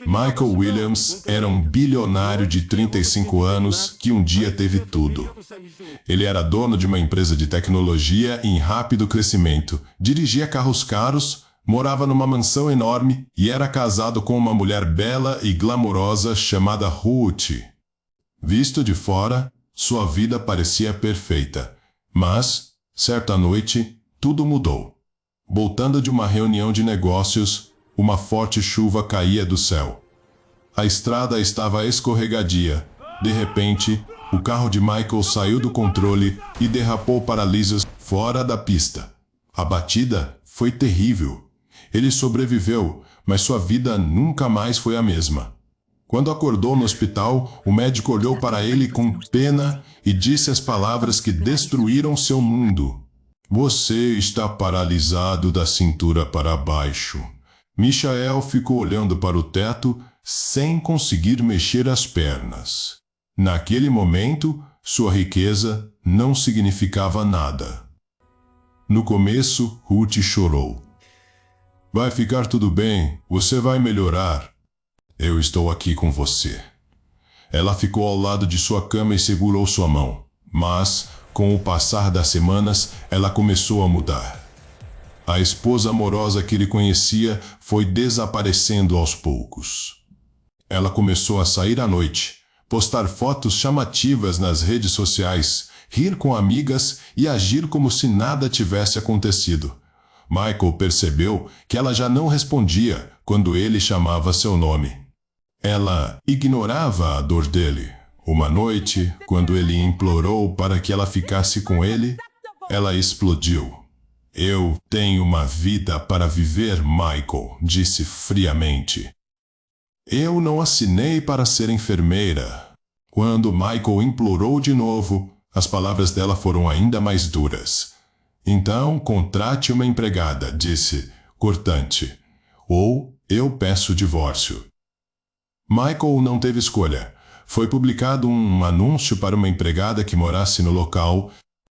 Michael Williams era um bilionário de 35 anos que um dia teve tudo. Ele era dono de uma empresa de tecnologia em rápido crescimento, dirigia carros caros, morava numa mansão enorme e era casado com uma mulher bela e glamourosa chamada Ruth. Visto de fora, sua vida parecia perfeita, mas, certa noite, tudo mudou. Voltando de uma reunião de negócios, uma forte chuva caía do céu. A estrada estava escorregadia. De repente, o carro de Michael saiu do controle e derrapou para lisos fora da pista. A batida foi terrível. Ele sobreviveu, mas sua vida nunca mais foi a mesma. Quando acordou no hospital, o médico olhou para ele com pena e disse as palavras que destruíram seu mundo. Você está paralisado da cintura para baixo. Michael ficou olhando para o teto sem conseguir mexer as pernas. Naquele momento, sua riqueza não significava nada. No começo, Ruth chorou. Vai ficar tudo bem, você vai melhorar. Eu estou aqui com você. Ela ficou ao lado de sua cama e segurou sua mão. Mas, com o passar das semanas, ela começou a mudar. A esposa amorosa que ele conhecia foi desaparecendo aos poucos. Ela começou a sair à noite, postar fotos chamativas nas redes sociais, rir com amigas e agir como se nada tivesse acontecido. Michael percebeu que ela já não respondia quando ele chamava seu nome. Ela ignorava a dor dele. Uma noite, quando ele implorou para que ela ficasse com ele, ela explodiu. Eu tenho uma vida para viver, Michael, disse friamente. Eu não assinei para ser enfermeira. Quando Michael implorou de novo, as palavras dela foram ainda mais duras. Então, contrate uma empregada, disse, cortante. Ou eu peço divórcio. Michael não teve escolha. Foi publicado um anúncio para uma empregada que morasse no local,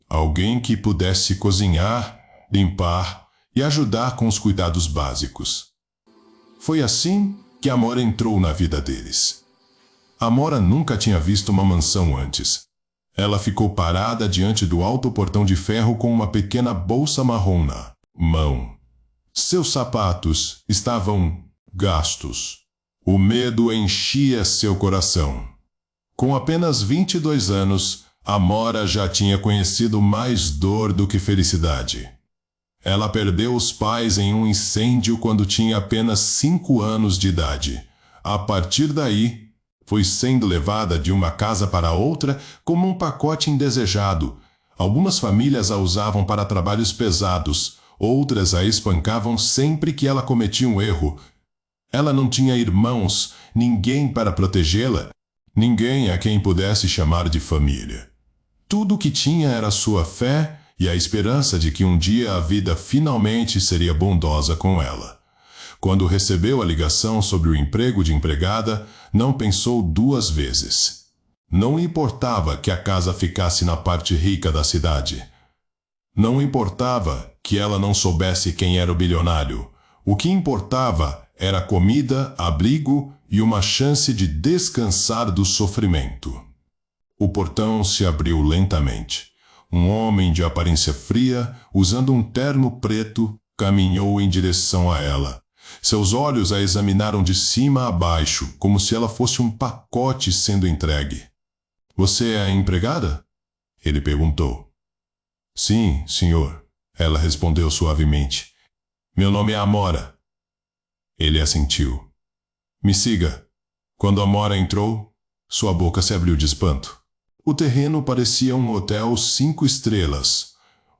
alguém que pudesse cozinhar, limpar e ajudar com os cuidados básicos. Foi assim que Amora entrou na vida deles. Amora nunca tinha visto uma mansão antes. Ela ficou parada diante do alto portão de ferro com uma pequena bolsa marrom na mão. Seus sapatos estavam gastos. O medo enchia seu coração. Com apenas 22 anos, Amora já tinha conhecido mais dor do que felicidade. Ela perdeu os pais em um incêndio quando tinha apenas 5 anos de idade. A partir daí, foi sendo levada de uma casa para outra como um pacote indesejado. Algumas famílias a usavam para trabalhos pesados, outras a espancavam sempre que ela cometia um erro. Ela não tinha irmãos, ninguém para protegê-la, ninguém a quem pudesse chamar de família. Tudo o que tinha era sua fé e a esperança de que um dia a vida finalmente seria bondosa com ela. Quando recebeu a ligação sobre o emprego de empregada, não pensou 2 vezes. Não importava que a casa ficasse na parte rica da cidade. Não importava que ela não soubesse quem era o bilionário. O que importava era comida, abrigo e uma chance de descansar do sofrimento. O portão se abriu lentamente. Um homem de aparência fria, usando um terno preto, caminhou em direção a ela. Seus olhos a examinaram de cima a baixo, como se ela fosse um pacote sendo entregue. Você é a empregada? Ele perguntou. Sim, senhor. Ela respondeu suavemente. Meu nome é Amora. Ele assentiu. Me siga. Quando Amora entrou, sua boca se abriu de espanto. O terreno parecia um hotel 5 estrelas.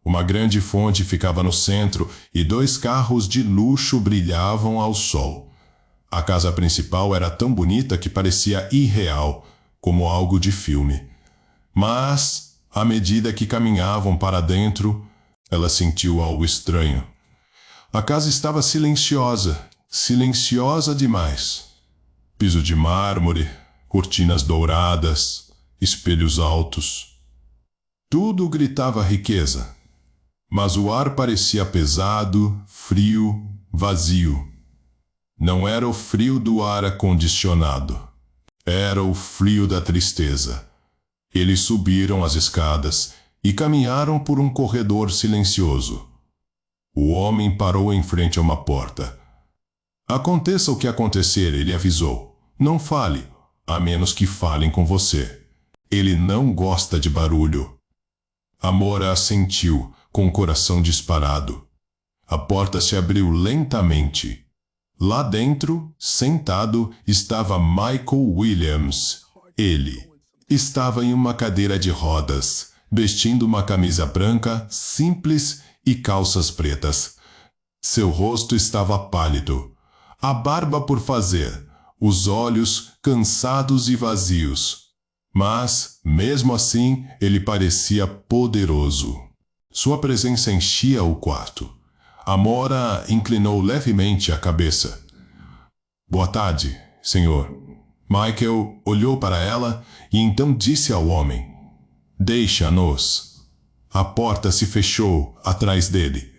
Uma grande fonte ficava no centro e 2 carros de luxo brilhavam ao sol. A casa principal era tão bonita que parecia irreal, como algo de filme. Mas, à medida que caminhavam para dentro, ela sentiu algo estranho. A casa estava silenciosa, silenciosa demais. Piso de mármore, cortinas douradas, espelhos altos. Tudo gritava riqueza. Mas o ar parecia pesado, frio, vazio. Não era o frio do ar-condicionado. Era o frio da tristeza. Eles subiram as escadas e caminharam por um corredor silencioso. O homem parou em frente a uma porta. Aconteça o que acontecer, ele avisou. Não fale, a menos que falem com você. Ele não gosta de barulho. Amora assentiu, com o coração disparado. A porta se abriu lentamente. Lá dentro, sentado, estava Michael Williams. Ele estava em uma cadeira de rodas, vestindo uma camisa branca, simples e calças pretas. Seu rosto estava pálido, a barba por fazer, os olhos cansados e vazios. Mas, mesmo assim, ele parecia poderoso. Sua presença enchia o quarto. Amora inclinou levemente a cabeça. Boa tarde, senhor. Michael olhou para ela e então disse ao homem: Deixa-nos. A porta se fechou atrás dele.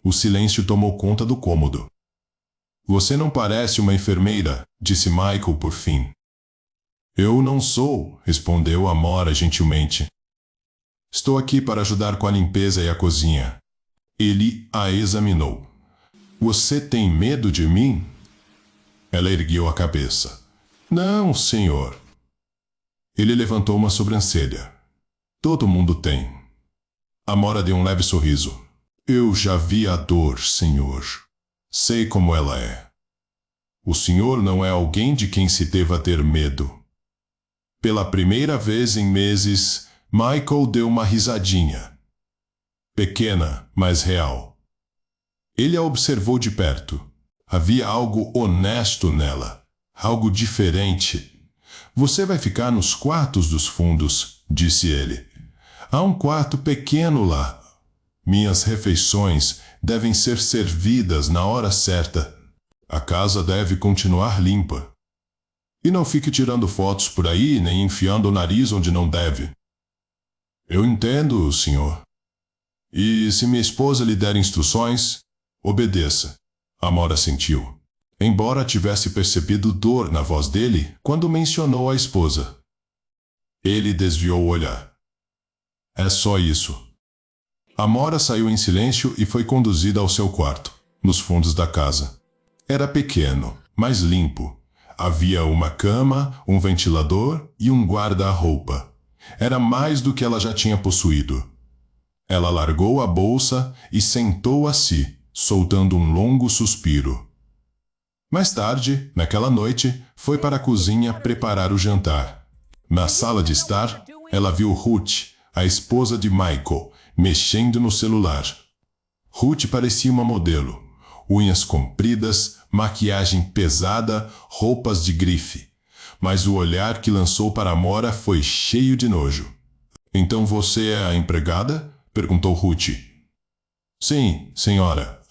O silêncio tomou conta do cômodo. Você não parece uma enfermeira, disse Michael por fim. Eu não sou, respondeu Amora gentilmente. Estou aqui para ajudar com a limpeza e a cozinha. Ele a examinou. Você tem medo de mim? Ela ergueu a cabeça. Não, senhor. Ele levantou uma sobrancelha. Todo mundo tem. Amora deu um leve sorriso. Eu já vi a dor, senhor. Sei como ela é. O senhor não é alguém de quem se deva ter medo. Pela primeira vez em meses, Michael deu uma risadinha. Pequena, mas real. Ele a observou de perto. Havia algo honesto nela, algo diferente. Você vai ficar nos quartos dos fundos, disse ele. Há um quarto pequeno lá. Minhas refeições devem ser servidas na hora certa. A casa deve continuar limpa. E não fique tirando fotos por aí, nem enfiando o nariz onde não deve. Eu entendo, senhor. E se minha esposa lhe der instruções, obedeça. Amora assentiu, embora tivesse percebido dor na voz dele quando mencionou a esposa. Ele desviou o olhar. É só isso. Amora saiu em silêncio e foi conduzida ao seu quarto, nos fundos da casa. Era pequeno, mas limpo. Havia uma cama, um ventilador e um guarda-roupa. Era mais do que ela já tinha possuído. Ela largou a bolsa e sentou a si, soltando um longo suspiro. Mais tarde, naquela noite, foi para a cozinha preparar o jantar. Na sala de estar, ela viu Ruth, a esposa de Michael, mexendo no celular. Ruth parecia uma modelo. Unhas compridas, maquiagem pesada, roupas de grife. Mas o olhar que lançou para Amora foi cheio de nojo. Então você é a empregada? Perguntou Ruth. Sim, senhora.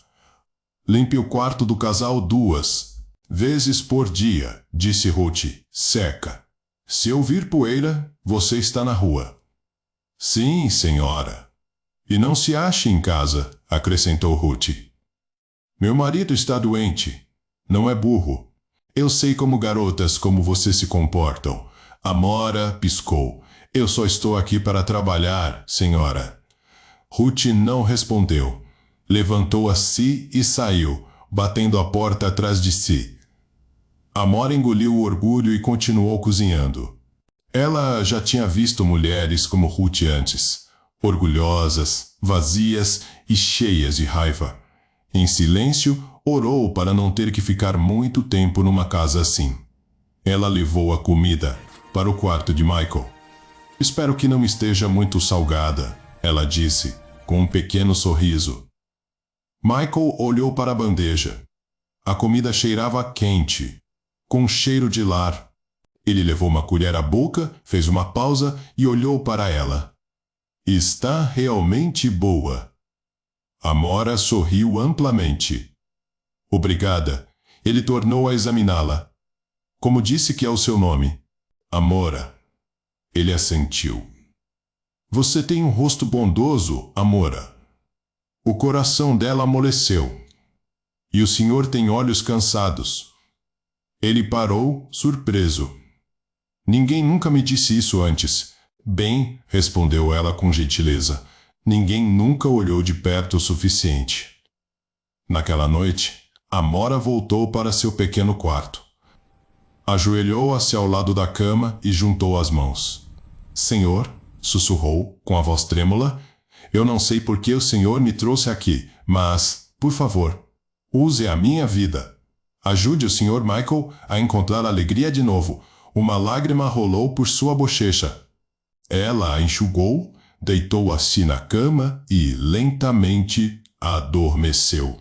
Limpe o quarto do casal 2 vezes por dia, disse Ruth, seca. Se ouvir poeira, você está na rua. Sim, senhora. E não se ache em casa, acrescentou Ruth. Meu marido está doente. Não é burro. Eu sei como garotas como você se comportam. Amora piscou. Eu só estou aqui para trabalhar, senhora. Ruth não respondeu. Levantou a si e saiu, batendo a porta atrás de si. Amora engoliu o orgulho e continuou cozinhando. Ela já tinha visto mulheres como Ruth antes, orgulhosas, vazias e cheias de raiva. Em silêncio, orou para não ter que ficar muito tempo numa casa assim. Ela levou a comida para o quarto de Michael. Espero que não esteja muito salgada, ela disse, com um pequeno sorriso. Michael olhou para a bandeja. A comida cheirava quente, com cheiro de lar. Ele levou uma colher à boca, fez uma pausa e olhou para ela. Está realmente boa. Amora sorriu amplamente. Obrigada. Ele tornou a examiná-la. Como disse que é o seu nome? Amora. Ele assentiu. Você tem um rosto bondoso, Amora. O coração dela amoleceu. E o senhor tem olhos cansados. Ele parou, surpreso. Ninguém nunca me disse isso antes. Bem, respondeu ela com gentileza. Ninguém nunca olhou de perto o suficiente. Naquela noite, Amora voltou para seu pequeno quarto. Ajoelhou-se ao lado da cama e juntou as mãos. Senhor, sussurrou, com a voz trêmula, eu não sei por que o Senhor me trouxe aqui, mas, por favor, use a minha vida. Ajude o Sr. Michael a encontrar alegria de novo. Uma lágrima rolou por sua bochecha. Ela a enxugou, deitou-se na cama e, lentamente, adormeceu.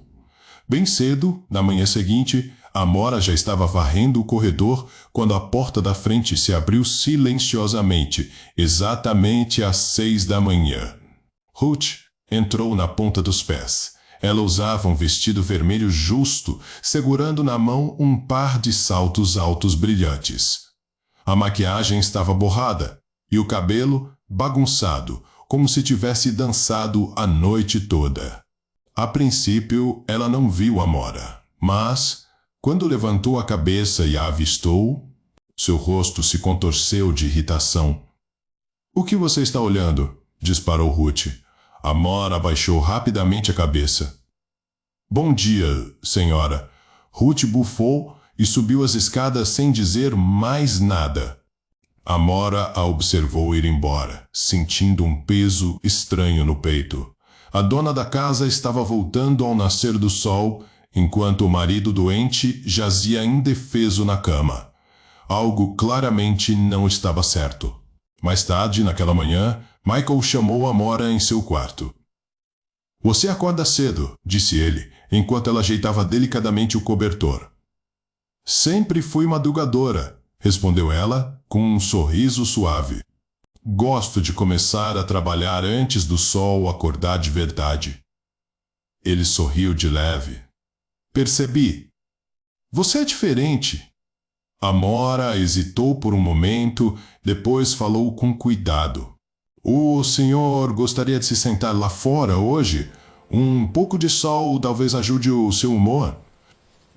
Bem cedo, na manhã seguinte, Amora já estava varrendo o corredor quando a porta da frente se abriu silenciosamente, exatamente às 6 da manhã. Ruth entrou na ponta dos pés. Ela usava um vestido vermelho justo, segurando na mão um par de saltos altos brilhantes. A maquiagem estava borrada e o cabelo bagunçado, como se tivesse dançado a noite toda. A princípio, ela não viu Amora, mas, quando levantou a cabeça e a avistou, seu rosto se contorceu de irritação. — O que você está olhando? Disparou Ruth. Amora abaixou rapidamente a cabeça. — Bom dia, senhora. Ruth bufou e subiu as escadas sem dizer mais nada. Amora a observou ir embora, sentindo um peso estranho no peito. A dona da casa estava voltando ao nascer do sol, enquanto o marido doente jazia indefeso na cama. Algo claramente não estava certo. Mais tarde, naquela manhã, Michael chamou Amora em seu quarto. — Você acorda cedo, disse ele, enquanto ela ajeitava delicadamente o cobertor. — Sempre fui madrugadora, respondeu ela, com um sorriso suave. Gosto de começar a trabalhar antes do sol acordar de verdade. Ele sorriu de leve. Percebi. Você é diferente. Amora hesitou por um momento, depois falou com cuidado. O senhor gostaria de se sentar lá fora hoje? Um pouco de sol talvez ajude o seu humor.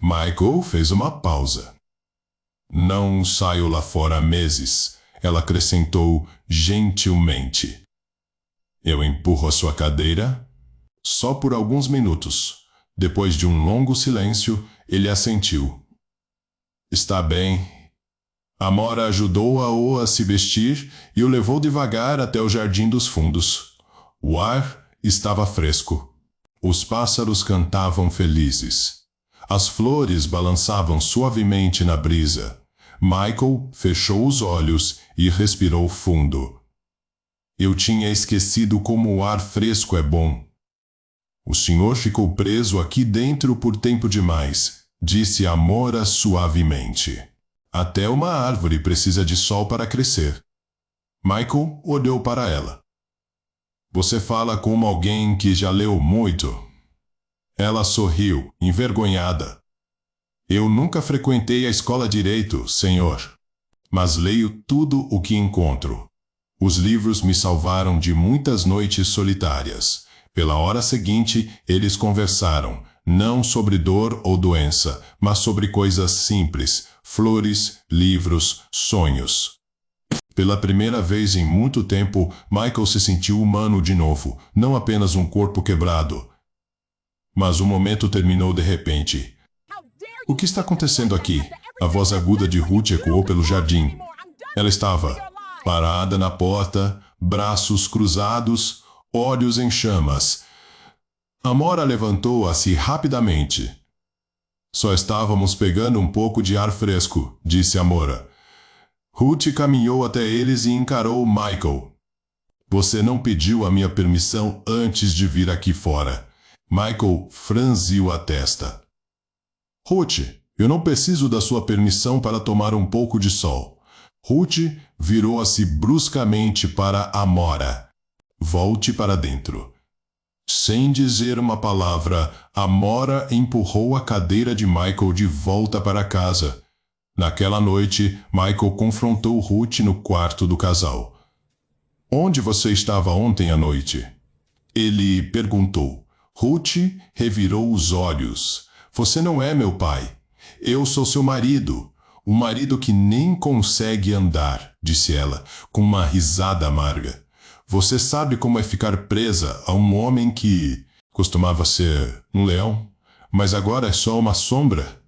Michael fez uma pausa. Não saio lá fora há meses, ela acrescentou gentilmente. Eu empurro a sua cadeira? Só por alguns minutos. Depois de um longo silêncio, ele assentiu. Está bem. Amora ajudou-a a se vestir e o levou devagar até o jardim dos fundos. O ar estava fresco. Os pássaros cantavam felizes. As flores balançavam suavemente na brisa. Michael fechou os olhos e respirou fundo. Eu tinha esquecido como o ar fresco é bom. O senhor ficou preso aqui dentro por tempo demais, disse Amora suavemente. Até uma árvore precisa de sol para crescer. Michael olhou para ela. Você fala como alguém que já leu muito. Ela sorriu, envergonhada. Eu nunca frequentei a escola direito, senhor. Mas leio tudo o que encontro. Os livros me salvaram de muitas noites solitárias. Pela hora seguinte, eles conversaram, não sobre dor ou doença, mas sobre coisas simples, flores, livros, sonhos. Pela primeira vez em muito tempo, Michael se sentiu humano de novo, não apenas um corpo quebrado. Mas o momento terminou de repente. O que está acontecendo aqui? A voz aguda de Ruth ecoou pelo jardim. Ela estava parada na porta, braços cruzados, olhos em chamas. Amora levantou-se rapidamente. Só estávamos pegando um pouco de ar fresco, disse Amora. Ruth caminhou até eles e encarou Michael. Você não pediu a minha permissão antes de vir aqui fora. Michael franziu a testa. Ruth, eu não preciso da sua permissão para tomar um pouco de sol. Ruth virou-se bruscamente para Amora. Volte para dentro. Sem dizer uma palavra, Amora empurrou a cadeira de Michael de volta para casa. Naquela noite, Michael confrontou Ruth no quarto do casal. Onde você estava ontem à noite? Ele perguntou. Ruth revirou os olhos. Você não é meu pai. Eu sou seu marido. O marido que nem consegue andar, disse ela, com uma risada amarga. Você sabe como é ficar presa a um homem que costumava ser um leão, mas agora é só uma sombra?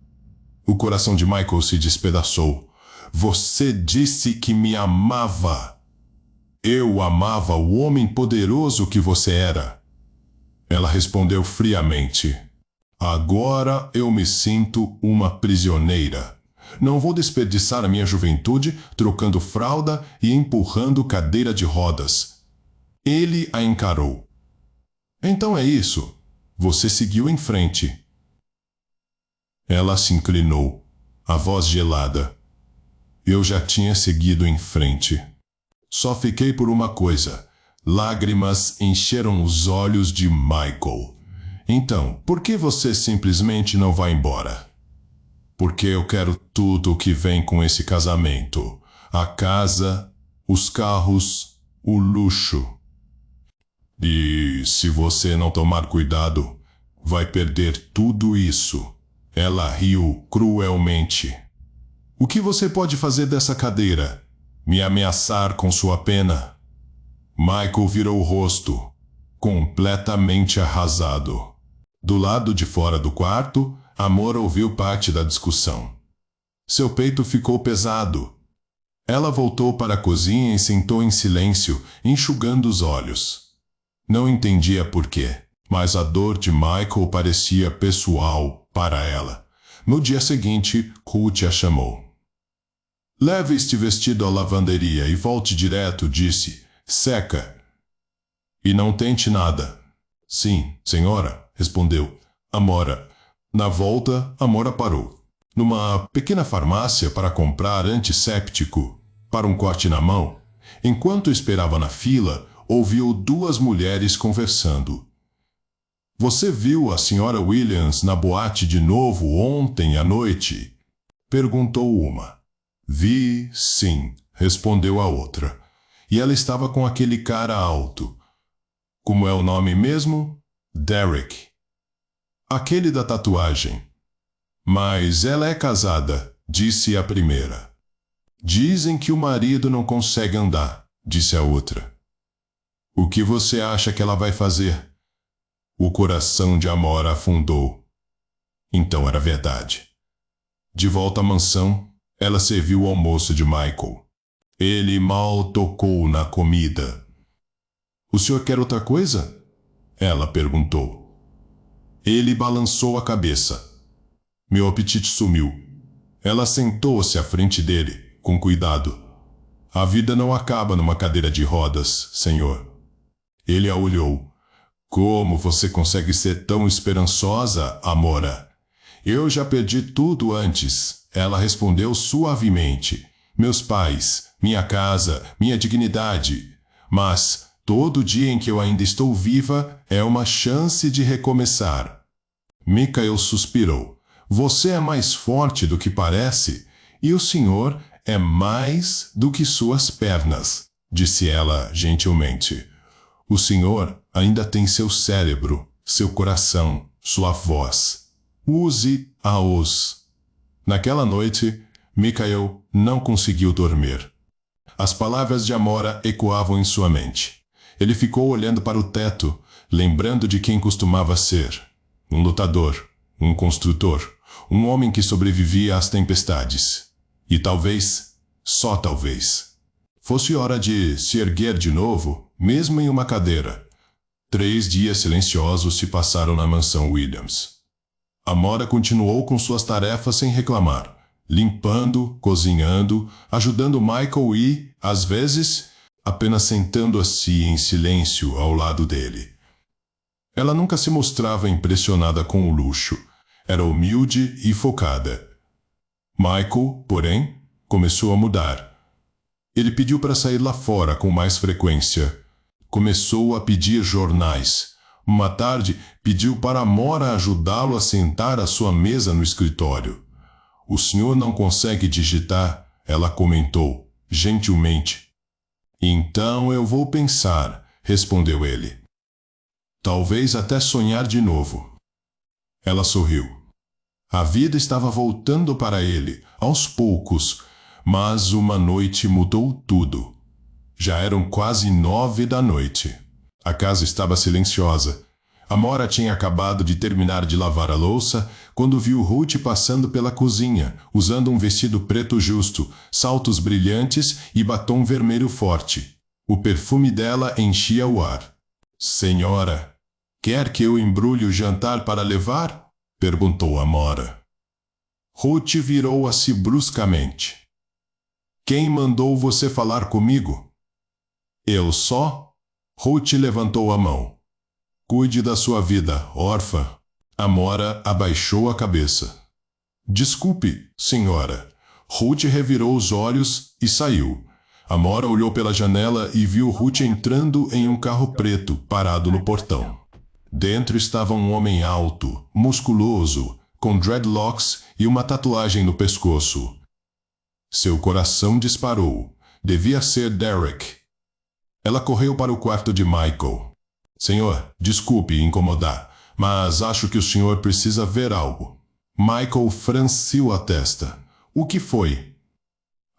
O coração de Michael se despedaçou. Você disse que me amava. Eu amava o homem poderoso que você era. Ela respondeu friamente. Agora eu me sinto uma prisioneira. Não vou desperdiçar a minha juventude trocando fralda e empurrando cadeira de rodas. Ele a encarou. Então é isso. Você seguiu em frente. Ela se inclinou, a voz gelada. Eu já tinha seguido em frente. Só fiquei por uma coisa. Lágrimas encheram os olhos de Michael. Então, por que você simplesmente não vai embora? Porque eu quero tudo o que vem com esse casamento. A casa, os carros, o luxo. E se você não tomar cuidado, vai perder tudo isso. Ela riu cruelmente. O que você pode fazer dessa cadeira? Me ameaçar com sua pena? Michael virou o rosto, completamente arrasado. Do lado de fora do quarto, Amor ouviu parte da discussão. Seu peito ficou pesado. Ela voltou para a cozinha e sentou em silêncio, enxugando os olhos. Não entendia por quê, mas a dor de Michael parecia pessoal para ela. No dia seguinte, Ruth a chamou. Leve este vestido à lavanderia e volte direto, disse. Seca. E não tente nada. Sim, senhora, respondeu Amora. Na volta, Amora parou. Numa pequena farmácia para comprar antisséptico para um corte na mão. Enquanto esperava na fila, ouviu duas mulheres conversando. Você viu a senhora Williams na boate de novo ontem à noite? Perguntou uma. Vi, sim, respondeu a outra. E ela estava com aquele cara alto. Como é o nome mesmo? Derek. Aquele da tatuagem. Mas ela é casada, disse a primeira. Dizem que o marido não consegue andar, disse a outra. O que você acha que ela vai fazer? O coração de Amora afundou. Então era verdade. De volta à mansão, ela serviu o almoço de Michael. Ele mal tocou na comida. O senhor quer outra coisa? Ela perguntou. Ele balançou a cabeça. Meu apetite sumiu. Ela sentou-se à frente dele, com cuidado. A vida não acaba numa cadeira de rodas, senhor. Ele a olhou. Como você consegue ser tão esperançosa, Amora? Eu já perdi tudo antes. Ela respondeu suavemente. Meus pais, minha casa, minha dignidade. Mas todo dia em que eu ainda estou viva é uma chance de recomeçar. Michael suspirou. Você é mais forte do que parece, e o senhor é mais do que suas pernas, disse ela gentilmente. O senhor ainda tem seu cérebro, seu coração, sua voz. Use-a-os. Naquela noite, Michael não conseguiu dormir. As palavras de Amora ecoavam em sua mente. Ele ficou olhando para o teto, lembrando de quem costumava ser. Um lutador, um construtor, um homem que sobrevivia às tempestades. E talvez, só talvez, fosse hora de se erguer de novo, mesmo em uma cadeira. 3 dias silenciosos se passaram na mansão Williams. Amora continuou com suas tarefas sem reclamar, limpando, cozinhando, ajudando Michael e, às vezes, apenas sentando-se em silêncio ao lado dele. Ela nunca se mostrava impressionada com o luxo. Era humilde e focada. Michael, porém, começou a mudar. Ele pediu para sair lá fora com mais frequência. Começou a pedir jornais. Uma tarde, pediu para Amora ajudá-lo a sentar à sua mesa no escritório. O senhor não consegue digitar, ela comentou, gentilmente. Então eu vou pensar, respondeu ele. Talvez até sonhar de novo. Ela sorriu. A vida estava voltando para ele, aos poucos, mas uma noite mudou tudo. Já eram quase 9 da noite. A casa estava silenciosa. Amora tinha acabado de terminar de lavar a louça quando viu Ruth passando pela cozinha, usando um vestido preto justo, saltos brilhantes e batom vermelho forte. O perfume dela enchia o ar. "Senhora, quer que eu embrulhe o jantar para levar?" perguntou Amora. Ruth virou-se bruscamente. "Quem mandou você falar comigo?" "Eu só?" Ruth levantou a mão. "Cuide da sua vida, órfã." Amora abaixou a cabeça. "Desculpe, senhora." Ruth revirou os olhos e saiu. Amora olhou pela janela e viu Ruth entrando em um carro preto, parado no portão. Dentro estava um homem alto, musculoso, com dreadlocks e uma tatuagem no pescoço. Seu coração disparou. Devia ser Derek. Ela correu para o quarto de Michael. "Senhor, desculpe incomodar, mas acho que o senhor precisa ver algo." Michael franciu a testa. "O que foi?"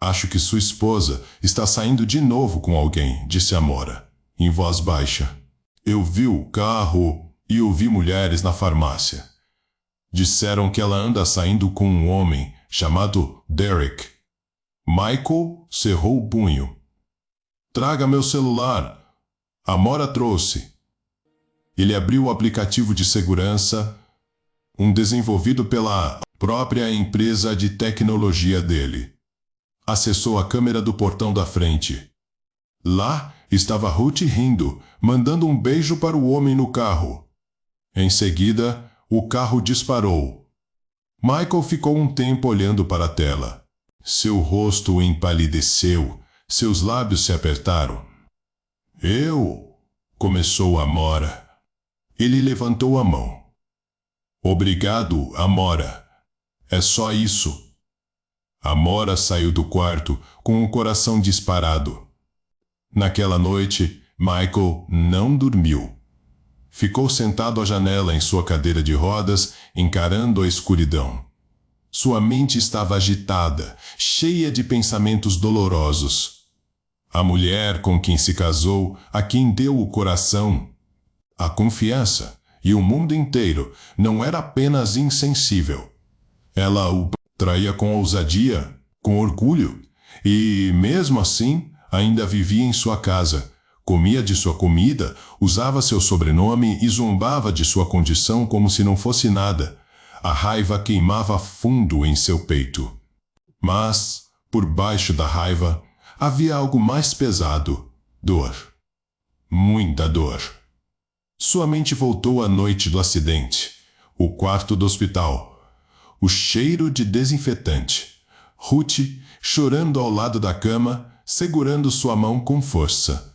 "Acho que sua esposa está saindo de novo com alguém", disse Amora, em voz baixa. "Eu vi o carro e ouvi mulheres na farmácia. Disseram que ela anda saindo com um homem chamado Derek." Michael cerrou o punho. "Traga meu celular." Amora trouxe. Ele abriu o aplicativo de segurança, um desenvolvido pela própria empresa de tecnologia dele. Acessou a câmera do portão da frente. Lá estava Ruth rindo, mandando um beijo para o homem no carro. Em seguida, o carro disparou. Michael ficou um tempo olhando para a tela. Seu rosto empalideceu, seus lábios se apertaram. "Eu?" começou Amora. Ele levantou a mão. "Obrigado, Amora. É só isso." Amora saiu do quarto com o coração disparado. Naquela noite, Michael não dormiu. Ficou sentado à janela em sua cadeira de rodas, encarando a escuridão. Sua mente estava agitada, cheia de pensamentos dolorosos. A mulher com quem se casou, a quem deu o coração, a confiança e o mundo inteiro, não era apenas insensível. Ela o traía com ousadia, com orgulho, e, mesmo assim, ainda vivia em sua casa, comia de sua comida, usava seu sobrenome e zombava de sua condição como se não fosse nada. A raiva queimava fundo em seu peito. Mas, por baixo da raiva, havia algo mais pesado: dor. Muita dor. Sua mente voltou à noite do acidente, o quarto do hospital, o cheiro de desinfetante, Ruth chorando ao lado da cama, segurando sua mão com força.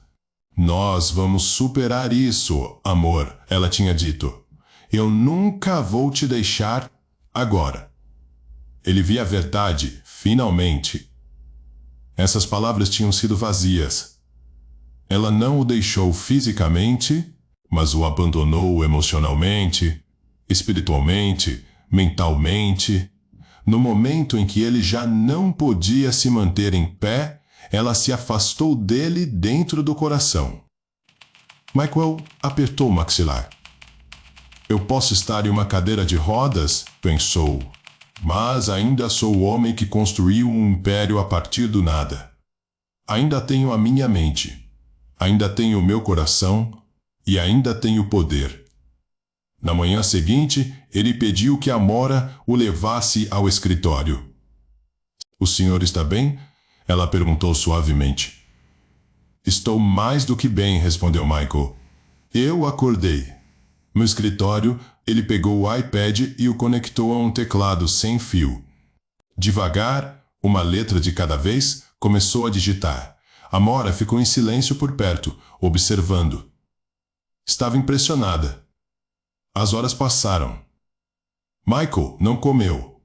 "Nós vamos superar isso, amor", ela tinha dito. "Eu nunca vou te deixar agora." Ele via a verdade, finalmente. Essas palavras tinham sido vazias. Ela não o deixou fisicamente, mas o abandonou emocionalmente, espiritualmente, mentalmente. No momento em que ele já não podia se manter em pé, ela se afastou dele dentro do coração. Michael apertou o maxilar. "Eu posso estar em uma cadeira de rodas", pensou, "mas ainda sou o homem que construiu um império a partir do nada. Ainda tenho a minha mente, ainda tenho o meu coração e ainda tenho poder." Na manhã seguinte, ele pediu que Amora o levasse ao escritório. "O senhor está bem?" ela perguntou suavemente. "Estou mais do que bem", respondeu Michael. "Eu acordei." No escritório, ele pegou o iPad e o conectou a um teclado sem fio. Devagar, uma letra de cada vez, começou a digitar. Amora ficou em silêncio por perto, observando. Estava impressionada. As horas passaram. Michael não comeu,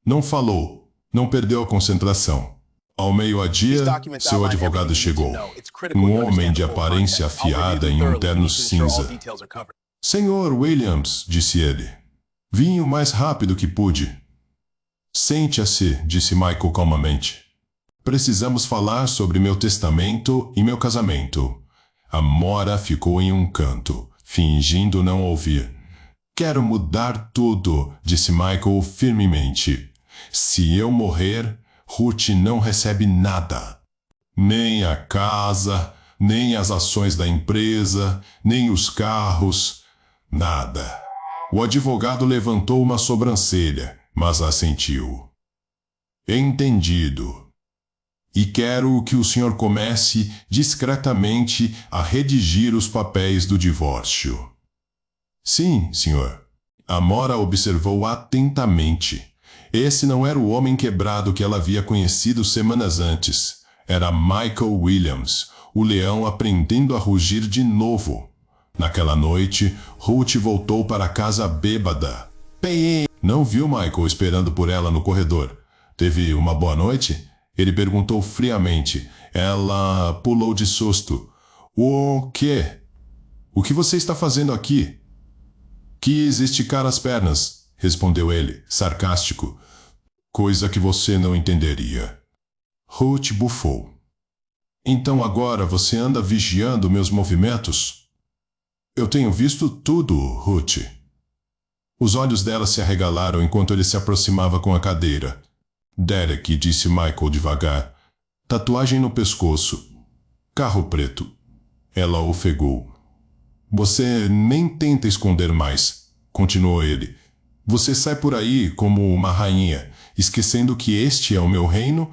não falou, não perdeu a concentração. Ao meio-dia, seu advogado chegou. Um homem de aparência afiada em um terno cinza. "Senhor Williams", disse ele. Vim o mais rápido que pude. Sente-se, disse Michael calmamente. Precisamos falar sobre meu testamento e meu casamento. Amora ficou em um canto, fingindo não ouvir. Quero mudar tudo, disse Michael firmemente. Se eu morrer, Ruth não recebe nada. Nem a casa, nem as ações da empresa, nem os carros, nada. O advogado levantou uma sobrancelha, mas assentiu. Entendido. E quero que o senhor comece discretamente a redigir os papéis do divórcio. Sim, senhor. Amora observou atentamente. Esse não era o homem quebrado que ela havia conhecido semanas antes. Era Michael Williams, o leão aprendendo a rugir de novo. Naquela noite, Ruth voltou para casa bêbada. Não viu Michael esperando por ela no corredor. Teve uma boa noite? Ele perguntou friamente. Ela pulou de susto. O quê? O que você está fazendo aqui? Quis esticar as pernas, respondeu ele, sarcástico. Coisa que você não entenderia. Ruth bufou. Então agora você anda vigiando meus movimentos? Eu tenho visto tudo, Ruth. Os olhos dela se arregalaram enquanto ele se aproximava com a cadeira. Derek, disse Michael devagar. Tatuagem no pescoço. Carro preto. Ela ofegou. Você nem tenta esconder mais, continuou ele. Você sai por aí como uma rainha, esquecendo que este é o meu reino,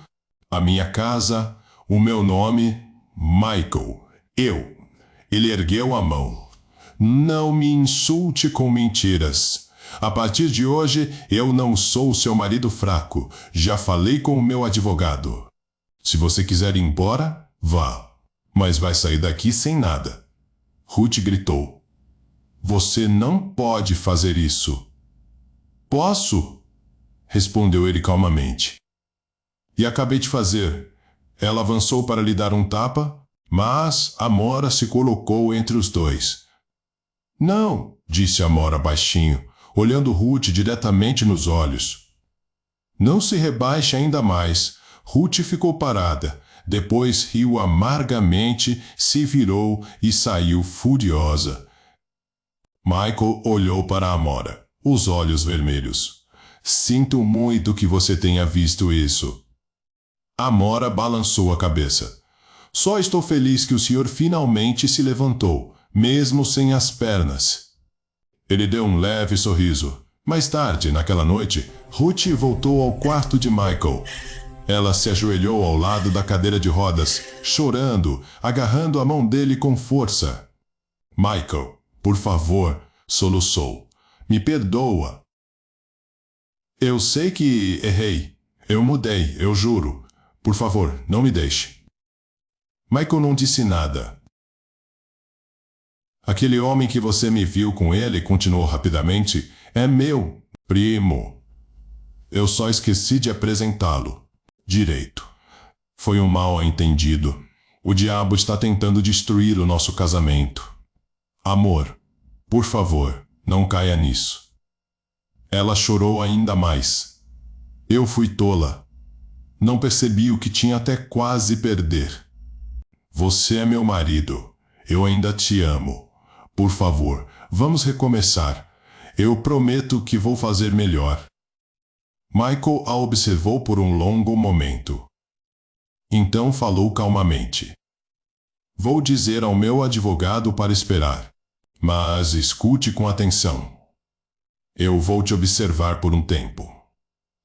a minha casa, o meu nome, Michael. Eu. Ele ergueu a mão. Não me insulte com mentiras. A partir de hoje, eu não sou seu marido fraco. Já falei com o meu advogado. Se você quiser ir embora, vá. Mas vai sair daqui sem nada. Ruth gritou. Você não pode fazer isso. Posso? Respondeu ele calmamente. E acabei de fazer. Ela avançou para lhe dar um tapa, mas Amora se colocou entre os dois. Não, disse Amora baixinho, olhando Ruth diretamente nos olhos. Não se rebaixe ainda mais. Ruth ficou parada. Depois riu amargamente, se virou e saiu furiosa. Michael olhou para Amora, os olhos vermelhos. Sinto muito que você tenha visto isso. Amora balançou a cabeça. Só estou feliz que o senhor finalmente se levantou, mesmo sem as pernas. Ele deu um leve sorriso. Mais tarde, naquela noite, Ruth voltou ao quarto de Michael. Ela se ajoelhou ao lado da cadeira de rodas, chorando, agarrando a mão dele com força. Michael, por favor, soluçou. Me perdoa. Eu sei que errei. Eu mudei, eu juro. Por favor, não me deixe. Michael não disse nada. Aquele homem que você me viu com ele, continuou rapidamente, é meu primo. Eu só esqueci de apresentá-lo. Direito. Foi um mal-entendido. O diabo está tentando destruir o nosso casamento. Amor, por favor, não caia nisso. Ela chorou ainda mais. Eu fui tola. Não percebi o que tinha até quase perder. Você é meu marido. Eu ainda te amo. Por favor, vamos recomeçar. Eu prometo que vou fazer melhor. Michael a observou por um longo momento. Então falou calmamente. Vou dizer ao meu advogado para esperar. Mas escute com atenção. Eu vou te observar por um tempo.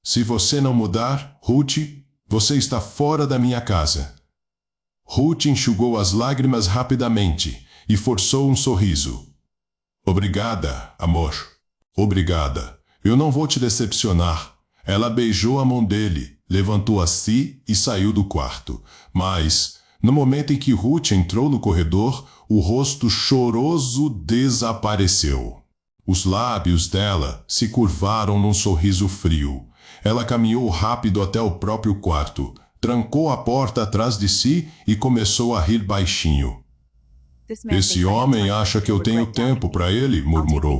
Se você não mudar, Ruth, você está fora da minha casa. Ruth enxugou as lágrimas rapidamente e forçou um sorriso. Obrigada, amor. Obrigada. Eu não vou te decepcionar. Ela beijou a mão dele, levantou-se e saiu do quarto. Mas, no momento em que Ruth entrou no corredor, o rosto choroso desapareceu. Os lábios dela se curvaram num sorriso frio. Ela caminhou rápido até o próprio quarto, trancou a porta atrás de si e começou a rir baixinho. Esse homem acha que eu tenho tempo para ele, murmurou,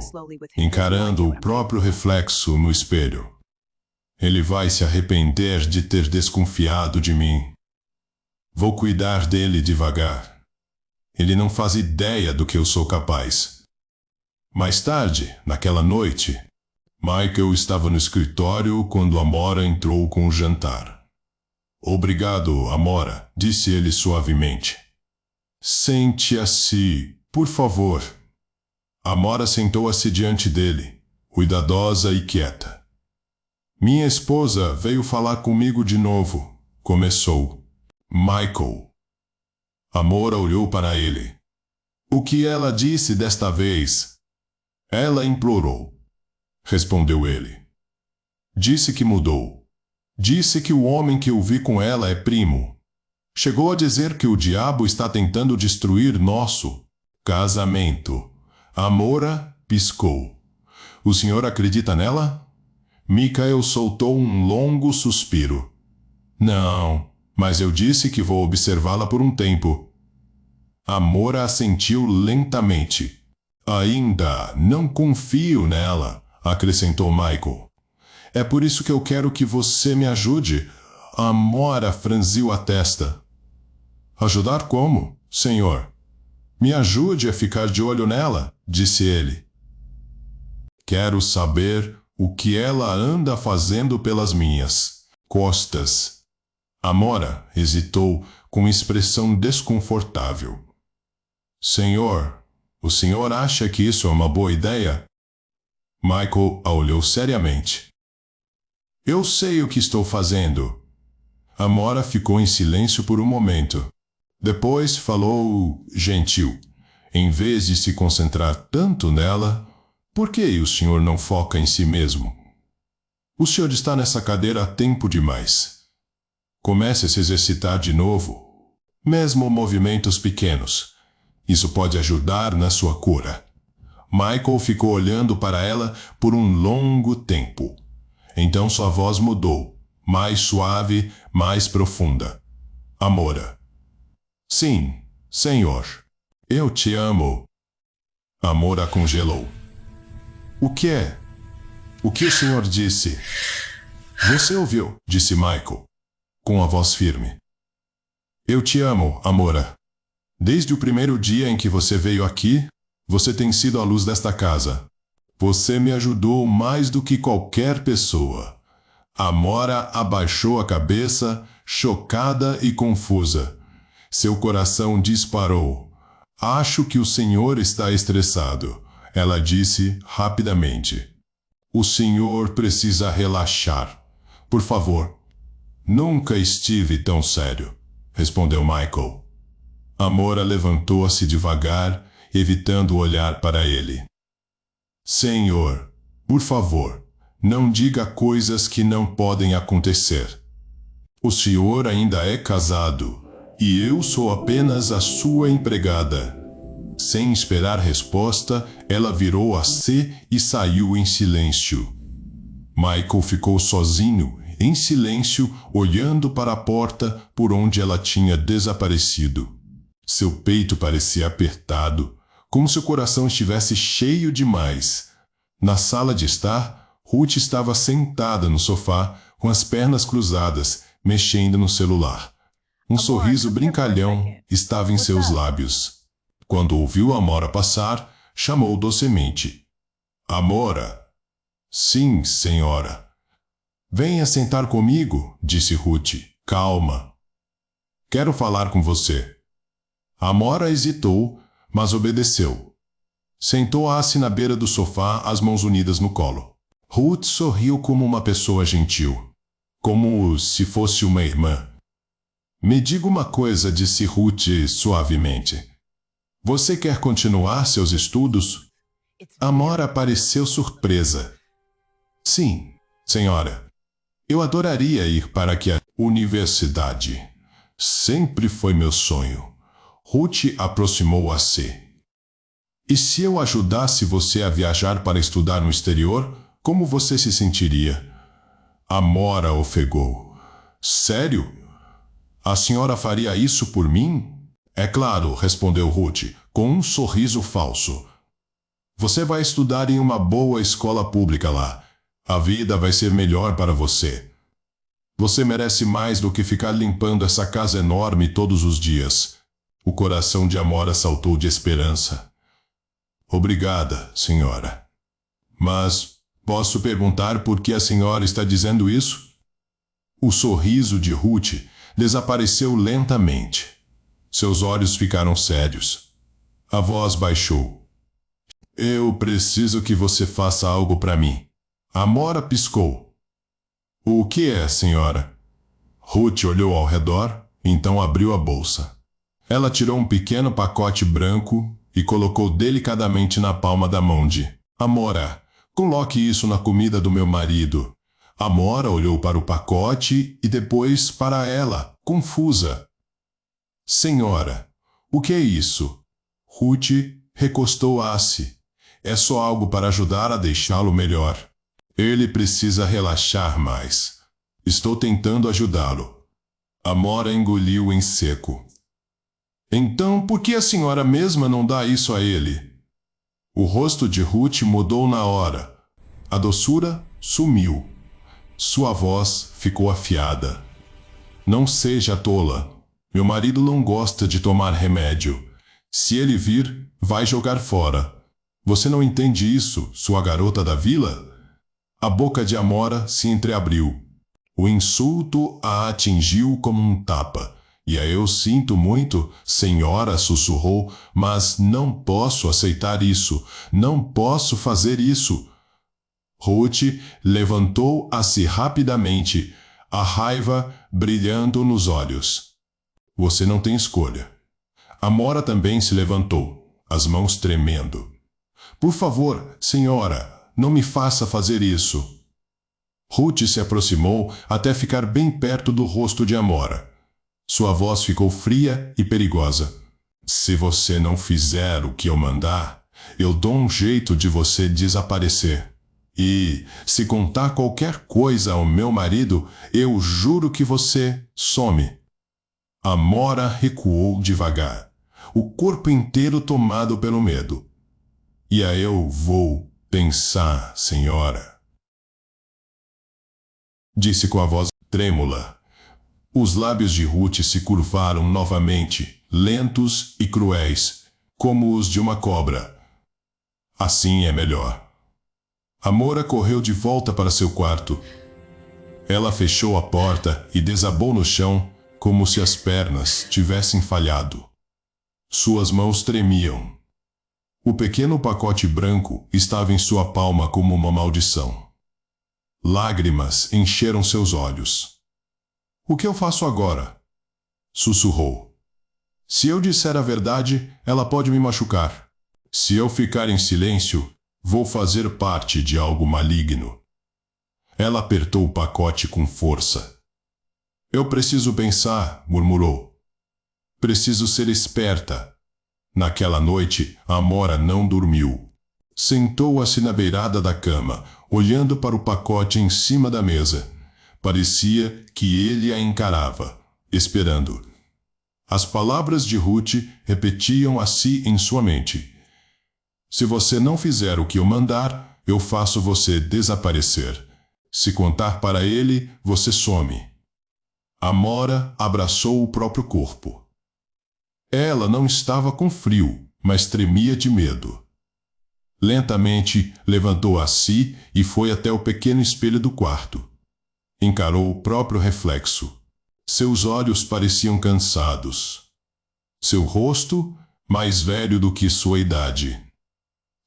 encarando o próprio reflexo no espelho. Ele vai se arrepender de ter desconfiado de mim. Vou cuidar dele devagar. Ele não faz ideia do que eu sou capaz. Mais tarde, naquela noite, Michael estava no escritório quando Amora entrou com o jantar. Obrigado, Amora, disse ele suavemente. Sente-se, por favor. Amora sentou-se diante dele, cuidadosa e quieta. Minha esposa veio falar comigo de novo, começou. Michael. Amora olhou para ele. O que ela disse desta vez? Ela implorou. Respondeu ele. Disse que mudou. Disse que o homem que eu vi com ela é primo. Chegou a dizer que o diabo está tentando destruir nosso casamento. Amora piscou. O senhor acredita nela? Michael soltou um longo suspiro. Não, mas eu disse que vou observá-la por um tempo. Amora assentiu lentamente. Ainda não confio nela, acrescentou Michael. É por isso que eu quero que você me ajude. Amora franziu a testa. Ajudar como, senhor? Me ajude a ficar de olho nela, disse ele. Quero saber o que ela anda fazendo pelas minhas costas. Amora hesitou com expressão desconfortável. Senhor, o senhor acha que isso é uma boa ideia? Michael a olhou seriamente. Eu sei o que estou fazendo. Amora ficou em silêncio por um momento. Depois falou gentil. Em vez de se concentrar tanto nela, por que o senhor não foca em si mesmo? O senhor está nessa cadeira há tempo demais. Comece a se exercitar de novo, mesmo movimentos pequenos. Isso pode ajudar na sua cura. Michael ficou olhando para ela por um longo tempo. Então sua voz mudou, mais suave, mais profunda. Amora. Sim, senhor. Eu te amo. Amora congelou. O que é? O que o senhor disse? Você ouviu, disse Michael, com a voz firme. Eu te amo, Amora. Desde o primeiro dia em que você veio aqui, você tem sido a luz desta casa. Você me ajudou mais do que qualquer pessoa. Amora abaixou a cabeça, chocada e confusa. Seu coração disparou. Acho que o senhor está estressado, ela disse rapidamente. O senhor precisa relaxar. Por favor. Nunca estive tão sério, respondeu Michael. Amora levantou-se devagar, evitando olhar para ele. Senhor, por favor, não diga coisas que não podem acontecer. O senhor ainda é casado, e eu sou apenas a sua empregada. Sem esperar resposta, ela virou-se e saiu em silêncio. Michael ficou sozinho, em silêncio, olhando para a porta por onde ela tinha desaparecido. Seu peito parecia apertado, como se o coração estivesse cheio demais. Na sala de estar, Ruth estava sentada no sofá, com as pernas cruzadas, mexendo no celular. Um sorriso brincalhão estava em seus lábios. Quando ouviu Amora passar, chamou docemente. Amora? Sim, senhora. Venha sentar comigo, disse Ruth. Calma. Quero falar com você. Amora hesitou, mas obedeceu. Sentou-se na beira do sofá, as mãos unidas no colo. Ruth sorriu como uma pessoa gentil, como se fosse uma irmã. Me diga uma coisa, disse Ruth suavemente. Você quer continuar seus estudos? Amora pareceu surpresa. Sim, senhora. Eu adoraria ir para a universidade. Sempre foi meu sonho. Ruth aproximou-se. E se eu ajudasse você a viajar para estudar no exterior, como você se sentiria? Amora ofegou. Sério? A senhora faria isso por mim? É claro, respondeu Ruth, com um sorriso falso. Você vai estudar em uma boa escola pública lá. A vida vai ser melhor para você. Você merece mais do que ficar limpando essa casa enorme todos os dias. O coração de Amora saltou de esperança. Obrigada, senhora. Mas posso perguntar por que a senhora está dizendo isso? O sorriso de Ruth desapareceu lentamente. Seus olhos ficaram sérios. A voz baixou. Eu preciso que você faça algo para mim. Amora piscou. O que é, senhora? Ruth olhou ao redor, então abriu a bolsa. Ela tirou um pequeno pacote branco e colocou delicadamente na palma da mão de Amora. Coloque isso na comida do meu marido. Amora olhou para o pacote e depois para ela, confusa. Senhora, o que é isso? Ruth recostou-se. É só algo para ajudar a deixá-lo melhor. Ele precisa relaxar mais. Estou tentando ajudá-lo. Amora engoliu em seco. Então, por que a senhora mesma não dá isso a ele? O rosto de Ruth mudou na hora. A doçura sumiu. Sua voz ficou afiada. Não seja tola. Meu marido não gosta de tomar remédio. Se ele vir, vai jogar fora. Você não entende isso, sua garota da vila? A boca de Amora se entreabriu. O insulto a atingiu como um tapa. E a eu sinto muito, senhora, sussurrou, mas não posso aceitar isso. Não posso fazer isso. Ruth levantou-se rapidamente, a raiva brilhando nos olhos. Você não tem escolha. Amora também se levantou, as mãos tremendo. Por favor, senhora, não me faça fazer isso. Ruth se aproximou até ficar bem perto do rosto de Amora. Sua voz ficou fria e perigosa. Se você não fizer o que eu mandar, eu dou um jeito de você desaparecer. E, se contar qualquer coisa ao meu marido, eu juro que você some. Amora recuou devagar, o corpo inteiro tomado pelo medo. E a eu vou pensar, senhora, disse com a voz trêmula. Os lábios de Ruth se curvaram novamente, lentos e cruéis, como os de uma cobra. Assim é melhor. Amora correu de volta para seu quarto. Ela fechou a porta e desabou no chão, como se as pernas tivessem falhado. Suas mãos tremiam. O pequeno pacote branco estava em sua palma como uma maldição. Lágrimas encheram seus olhos. O que eu faço agora? Sussurrou. Se eu disser a verdade, ela pode me machucar. Se eu ficar em silêncio, vou fazer parte de algo maligno. Ela apertou o pacote com força. Eu preciso pensar, murmurou. Preciso ser esperta. Naquela noite, Amora não dormiu. Sentou-se na beirada da cama, olhando para o pacote em cima da mesa. Parecia que ele a encarava, esperando. As palavras de Ruth repetiam-se em sua mente. Se você não fizer o que eu mandar, eu faço você desaparecer. Se contar para ele, você some. Amora abraçou o próprio corpo. Ela não estava com frio, mas tremia de medo. Lentamente levantou-se e foi até o pequeno espelho do quarto. Encarou o próprio reflexo. Seus olhos pareciam cansados. Seu rosto, mais velho do que sua idade.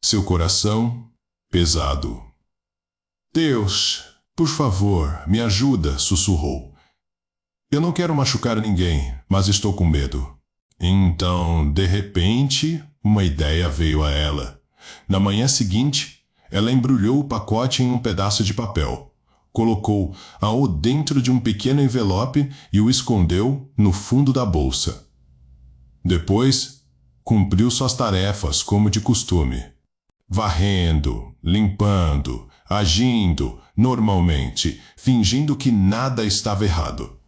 Seu coração, pesado. Deus, por favor, me ajuda, sussurrou. Eu não quero machucar ninguém, mas estou com medo. Então, de repente, uma ideia veio a ela. Na manhã seguinte, ela embrulhou o pacote em um pedaço de papel. Colocou-o dentro de um pequeno envelope e o escondeu no fundo da bolsa. Depois, cumpriu suas tarefas como de costume. Varrendo, limpando, agindo normalmente, fingindo que nada estava errado.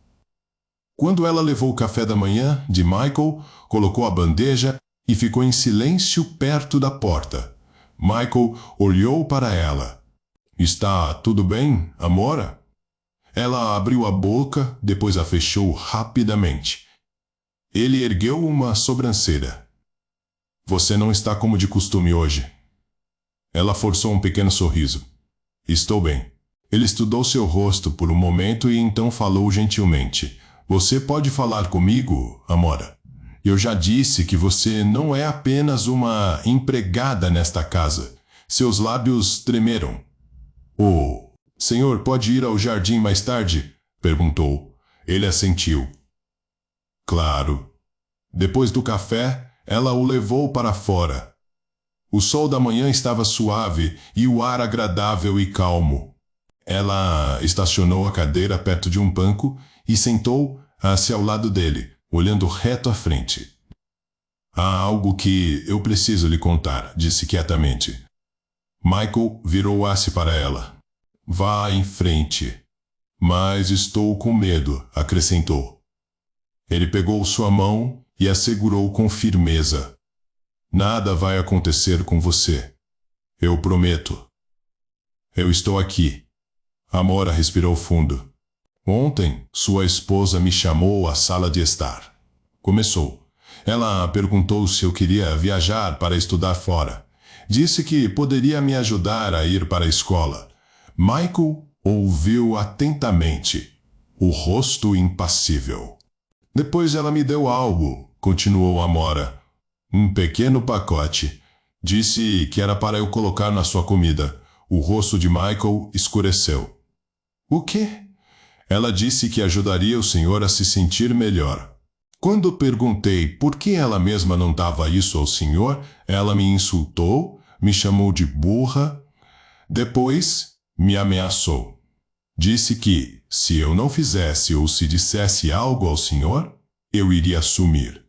Quando ela levou o café da manhã de Michael, colocou a bandeja e ficou em silêncio perto da porta. Michael olhou para ela. Está tudo bem, Amora? Ela abriu a boca, depois a fechou rapidamente. Ele ergueu uma sobrancelha. Você não está como de costume hoje. Ela forçou um pequeno sorriso. Estou bem. Ele estudou seu rosto por um momento e então falou gentilmente. Você pode falar comigo, Amora? Eu já disse que você não é apenas uma empregada nesta casa. Seus lábios tremeram. O senhor pode ir ao jardim mais tarde? Perguntou. Ele assentiu. Claro. Depois do café, ela o levou para fora. O sol da manhã estava suave e o ar agradável e calmo. Ela estacionou a cadeira perto de um banco e sentou-se ao lado dele, olhando reto à frente. Há algo que eu preciso lhe contar, disse quietamente. Michael virou-se para ela. Vá em frente. Mas estou com medo, acrescentou. Ele pegou sua mão e a segurou com firmeza. Nada vai acontecer com você. Eu prometo. Eu estou aqui. Amora respirou fundo. Ontem, sua esposa me chamou à sala de estar. Começou. Ela perguntou se eu queria viajar para estudar fora. Disse que poderia me ajudar a ir para a escola. Michael ouviu atentamente, o rosto impassível. Depois ela me deu algo, continuou Amora. Um pequeno pacote. Disse que era para eu colocar na sua comida. O rosto de Michael escureceu. O quê? Ela disse que ajudaria o senhor a se sentir melhor. Quando perguntei por que ela mesma não dava isso ao senhor, ela me insultou, me chamou de burra. Depois, me ameaçou. Disse que, se eu não fizesse ou se dissesse algo ao senhor, eu iria sumir.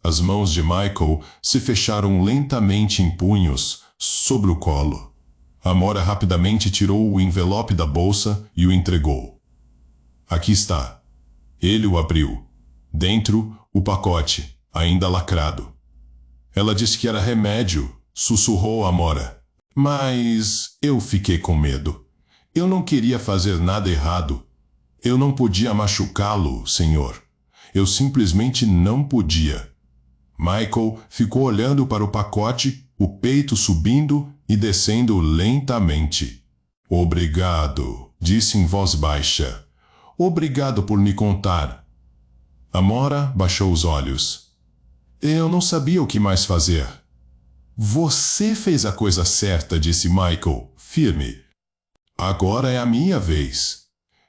As mãos de Michael se fecharam lentamente em punhos, sobre o colo. Amora rapidamente tirou o envelope da bolsa e o entregou. Aqui está. Ele o abriu. Dentro, o pacote, ainda lacrado. Ela disse que era remédio, sussurrou Amora. Mas eu fiquei com medo. Eu não queria fazer nada errado. Eu não podia machucá-lo, senhor. Eu simplesmente não podia. Michael ficou olhando para o pacote, o peito subindo e descendo lentamente. Obrigado, disse em voz baixa. Obrigado por me contar. Amora baixou os olhos. Eu não sabia o que mais fazer. Você fez a coisa certa, disse Michael, firme. Agora é a minha vez.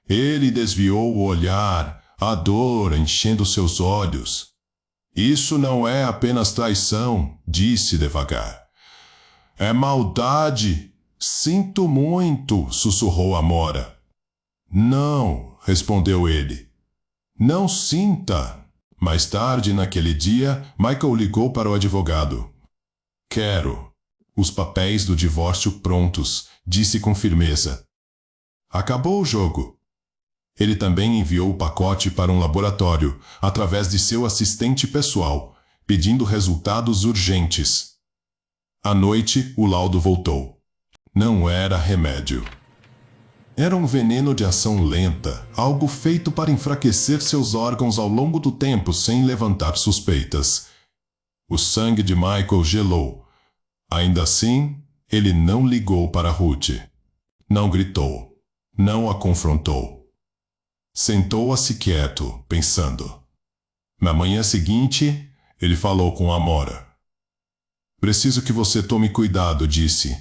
Ele desviou o olhar, a dor enchendo seus olhos. Isso não é apenas traição, disse devagar. É maldade. Sinto muito, sussurrou Amora. Não, respondeu ele. Não sinta. Mais tarde naquele dia, Michael ligou para o advogado. Quero os papéis do divórcio prontos, disse com firmeza. Acabou o jogo. Ele também enviou o pacote para um laboratório, através de seu assistente pessoal, pedindo resultados urgentes. À noite, o laudo voltou. Não era remédio. Era um veneno de ação lenta, algo feito para enfraquecer seus órgãos ao longo do tempo sem levantar suspeitas. O sangue de Michael gelou. Ainda assim, ele não ligou para Ruth. Não gritou. Não a confrontou. Sentou-se quieto, pensando. Na manhã seguinte, ele falou com Amora. Preciso que você tome cuidado, disse.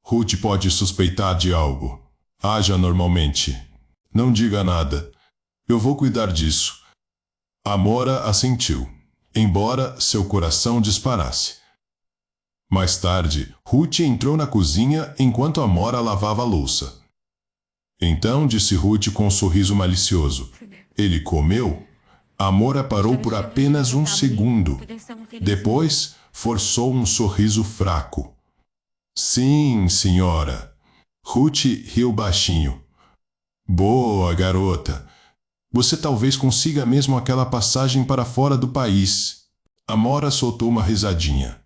Ruth pode suspeitar de algo. Haja normalmente. Não diga nada. Eu vou cuidar disso. Amora assentiu, embora seu coração disparasse. Mais tarde, Ruth entrou na cozinha enquanto Amora lavava a louça. Então disse Ruth com um sorriso malicioso. Ele comeu? Amora parou por apenas um segundo. Depois, forçou um sorriso fraco. Sim, senhora. Ruth riu baixinho. Boa, garota. Você talvez consiga mesmo aquela passagem para fora do país. Amora soltou uma risadinha.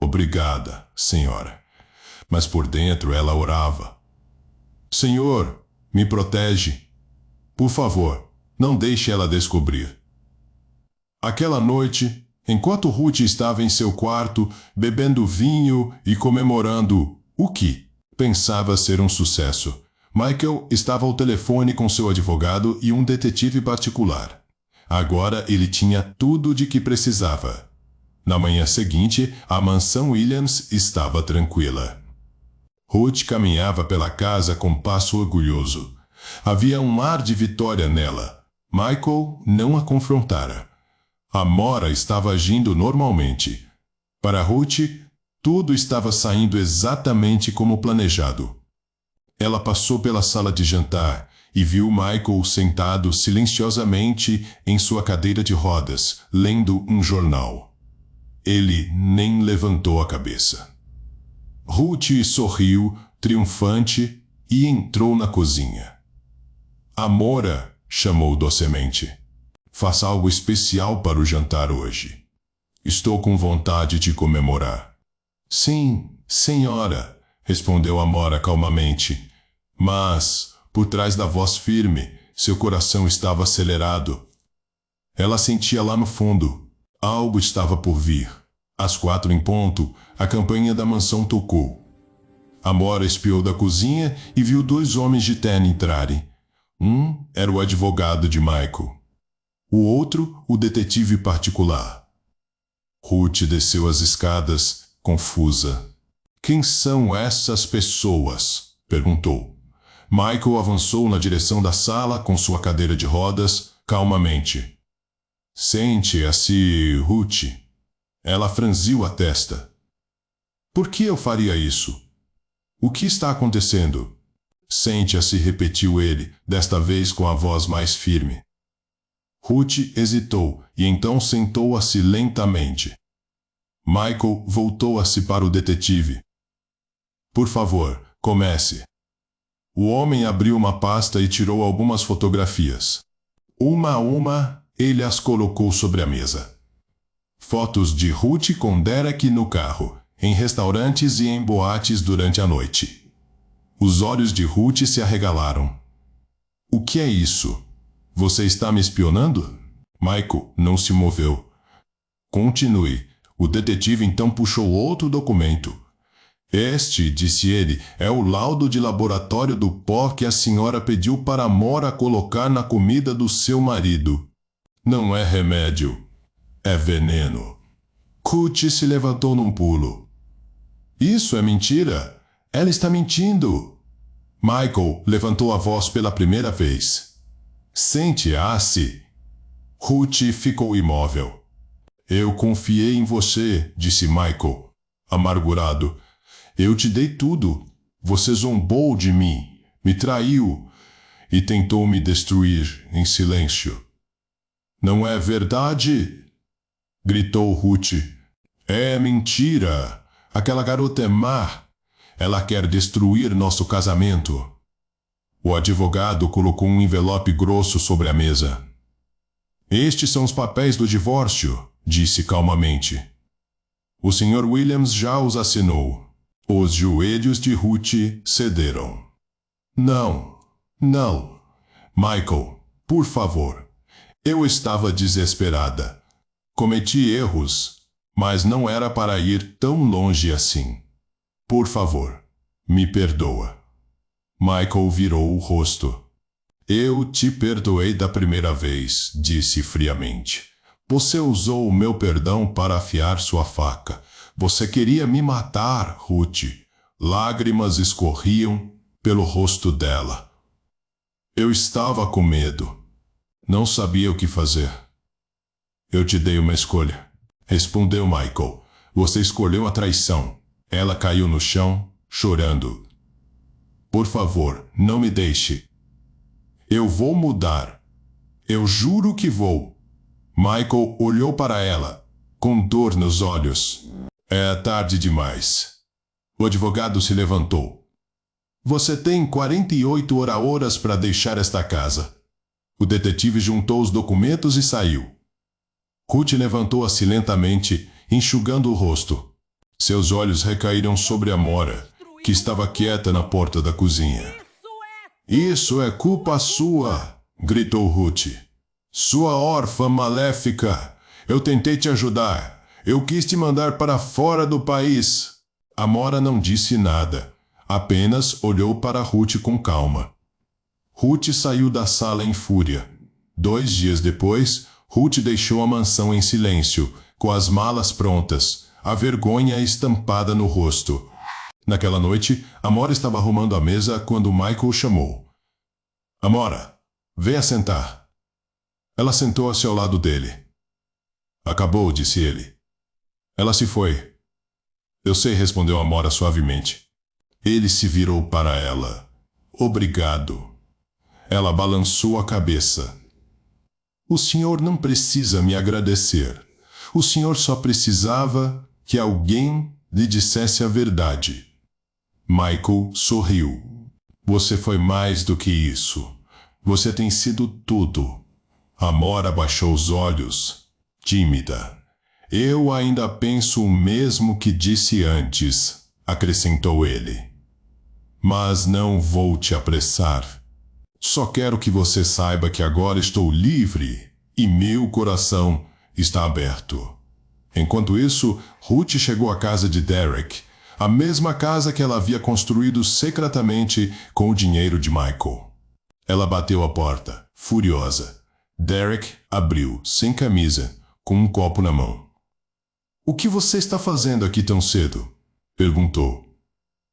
Obrigada, senhora. Mas por dentro ela orava. Senhor, me protege. Por favor, não deixe ela descobrir. Aquela noite, enquanto Ruth estava em seu quarto, bebendo vinho e comemorando o que pensava ser um sucesso, Michael estava ao telefone com seu advogado e um detetive particular. Agora ele tinha tudo de que precisava. Na manhã seguinte, a mansão Williams estava tranquila. Ruth caminhava pela casa com passo orgulhoso. Havia um ar de vitória nela. Michael não a confrontara. Amora estava agindo normalmente. Para Ruth, tudo estava saindo exatamente como planejado. Ela passou pela sala de jantar e viu Michael sentado silenciosamente em sua cadeira de rodas, lendo um jornal. Ele nem levantou a cabeça. Ruth sorriu, triunfante, e entrou na cozinha. Amora, chamou docemente. Faça algo especial para o jantar hoje. Estou com vontade de comemorar. Sim, senhora, respondeu Amora calmamente. Mas, por trás da voz firme, seu coração estava acelerado. Ela sentia lá no fundo. Algo estava por vir. Às 4 em ponto, a campainha da mansão tocou. Amora espiou da cozinha e viu 2 homens de terno entrarem. Um era o advogado de Michael. O outro, o detetive particular. Ruth desceu as escadas, confusa. Quem são essas pessoas? Perguntou. Michael avançou na direção da sala com sua cadeira de rodas, calmamente. Sente-se, Ruth. Ela franziu a testa. Por que eu faria isso? O que está acontecendo? Sente-se, repetiu ele, desta vez com a voz mais firme. Ruth hesitou e então sentou-se lentamente. Michael voltou-se para o detetive. Por favor, comece. O homem abriu uma pasta e tirou algumas fotografias. Uma a uma, ele as colocou sobre a mesa. Fotos de Ruth com Derek no carro, em restaurantes e em boates durante a noite. Os olhos de Ruth se arregalaram. O que é isso? Você está me espionando? Michael não se moveu. Continue. O detetive então puxou outro documento. Este, disse ele, é o laudo de laboratório do pó que a senhora pediu para Amora colocar na comida do seu marido. Não é remédio. É veneno. Ruth se levantou num pulo. Isso é mentira. Ela está mentindo. Michael levantou a voz pela primeira vez. Sente-se. Ruth ficou imóvel. Eu confiei em você, disse Michael, amargurado. Eu te dei tudo. Você zombou de mim, me traiu e tentou me destruir em silêncio. Não é verdade? Gritou Ruth. É mentira. Aquela garota é má. Ela quer destruir nosso casamento. O advogado colocou um envelope grosso sobre a mesa. Estes são os papéis do divórcio, disse calmamente. O Sr. Williams já os assinou. Os joelhos de Ruth cederam. Não, não. Michael, por favor. Eu estava desesperada. Cometi erros, mas não era para ir tão longe assim. Por favor, me perdoa. Michael virou o rosto. Eu te perdoei da primeira vez, disse friamente. Você usou o meu perdão para afiar sua faca. Você queria me matar, Ruth. Lágrimas escorriam pelo rosto dela. Eu estava com medo. Não sabia o que fazer. Eu te dei uma escolha, respondeu Michael. Você escolheu a traição. Ela caiu no chão, chorando. Por favor, não me deixe. Eu vou mudar. Eu juro que vou. Michael olhou para ela, com dor nos olhos. É tarde demais. O advogado se levantou. Você tem 48 horas para deixar esta casa. O detetive juntou os documentos e saiu. Ruth levantou-se lentamente, enxugando o rosto. Seus olhos recaíram sobre Amora, que estava quieta na porta da cozinha. Isso é culpa sua, gritou Ruth. Sua órfã maléfica. Eu tentei te ajudar. Eu quis te mandar para fora do país. Amora não disse nada. Apenas olhou para Ruth com calma. Ruth saiu da sala em fúria. 2 dias depois, Ruth deixou a mansão em silêncio, com as malas prontas, a vergonha estampada no rosto. Naquela noite, Amora estava arrumando a mesa quando Michael chamou. Amora, venha sentar. Ela sentou-se ao lado dele. Acabou, disse ele. Ela se foi. Eu sei, respondeu Amora suavemente. Ele se virou para ela. Obrigado. Ela balançou a cabeça. O senhor não precisa me agradecer. O senhor só precisava que alguém lhe dissesse a verdade. Michael sorriu. Você foi mais do que isso. Você tem sido tudo. Amora baixou os olhos, tímida. Eu ainda penso o mesmo que disse antes, acrescentou ele. Mas não vou te apressar. Só quero que você saiba que agora estou livre e meu coração está aberto. Enquanto isso, Ruth chegou à casa de Derek, a mesma casa que ela havia construído secretamente com o dinheiro de Michael. Ela bateu a porta, furiosa. Derek abriu, sem camisa, com um copo na mão. O que você está fazendo aqui tão cedo? Perguntou.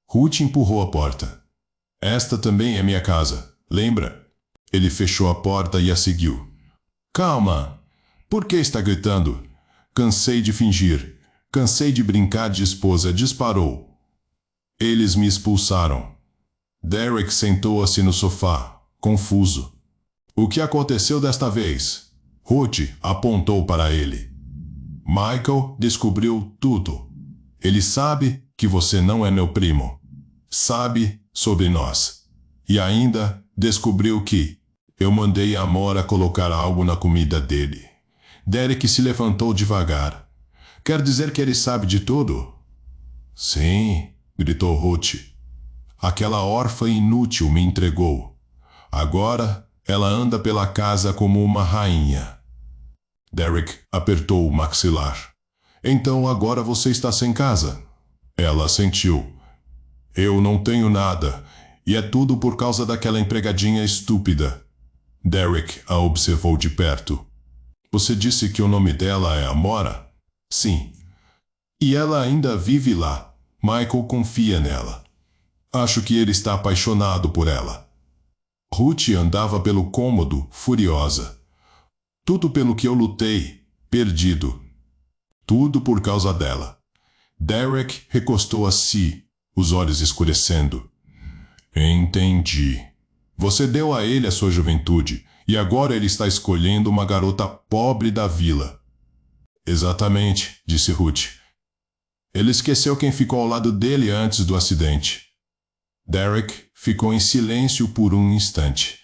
Ruth empurrou a porta. Esta também é minha casa, lembra? Ele fechou a porta e a seguiu. Calma! Por que está gritando? Cansei de fingir. Cansei de brincar de esposa, disparou. Eles me expulsaram. Derek sentou-se no sofá, confuso. O que aconteceu desta vez? Ruth apontou para ele. Michael descobriu tudo. Ele sabe que você não é meu primo. Sabe sobre nós. E ainda descobriu que eu mandei a Amora colocar algo na comida dele. Derek se levantou devagar. Quer dizer que ele sabe de tudo? Sim, gritou Ruth. Aquela órfã inútil me entregou. Agora ela anda pela casa como uma rainha. Derek apertou o maxilar. Então agora você está sem casa. Ela assentiu. Eu não tenho nada, e é tudo por causa daquela empregadinha estúpida. Derek a observou de perto. Você disse que o nome dela é Amora? Sim. E ela ainda vive lá. Michael confia nela. Acho que ele está apaixonado por ela. Ruth andava pelo cômodo, furiosa. Tudo pelo que eu lutei, perdido. Tudo por causa dela. Derek recostou a si, os olhos escurecendo. Entendi. Você deu a ele a sua juventude, e agora ele está escolhendo uma garota pobre da vila. Exatamente, disse Ruth. Ele esqueceu quem ficou ao lado dele antes do acidente. Derek ficou em silêncio por um instante.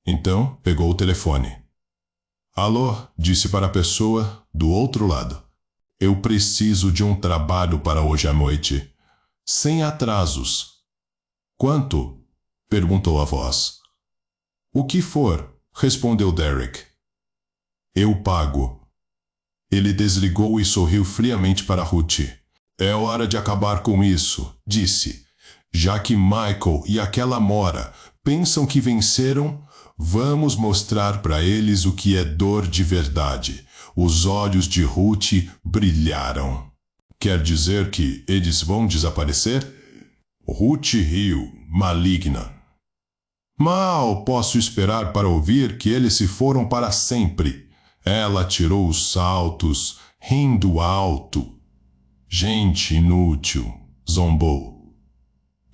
Então, pegou o telefone. Alô, disse para a pessoa do outro lado. Eu preciso de um trabalho para hoje à noite. Sem atrasos. Quanto? Perguntou a voz. O que for, respondeu Derek. Eu pago. Ele desligou e sorriu friamente para Ruth. É hora de acabar com isso, disse. Já que Michael e aquela Amora pensam que venceram, vamos mostrar para eles o que é dor de verdade. Os olhos de Ruth brilharam. Quer dizer que eles vão desaparecer? Ruth riu, maligna. Mal posso esperar para ouvir que eles se foram para sempre. Ela tirou os saltos, rindo alto. Gente inútil, zombou.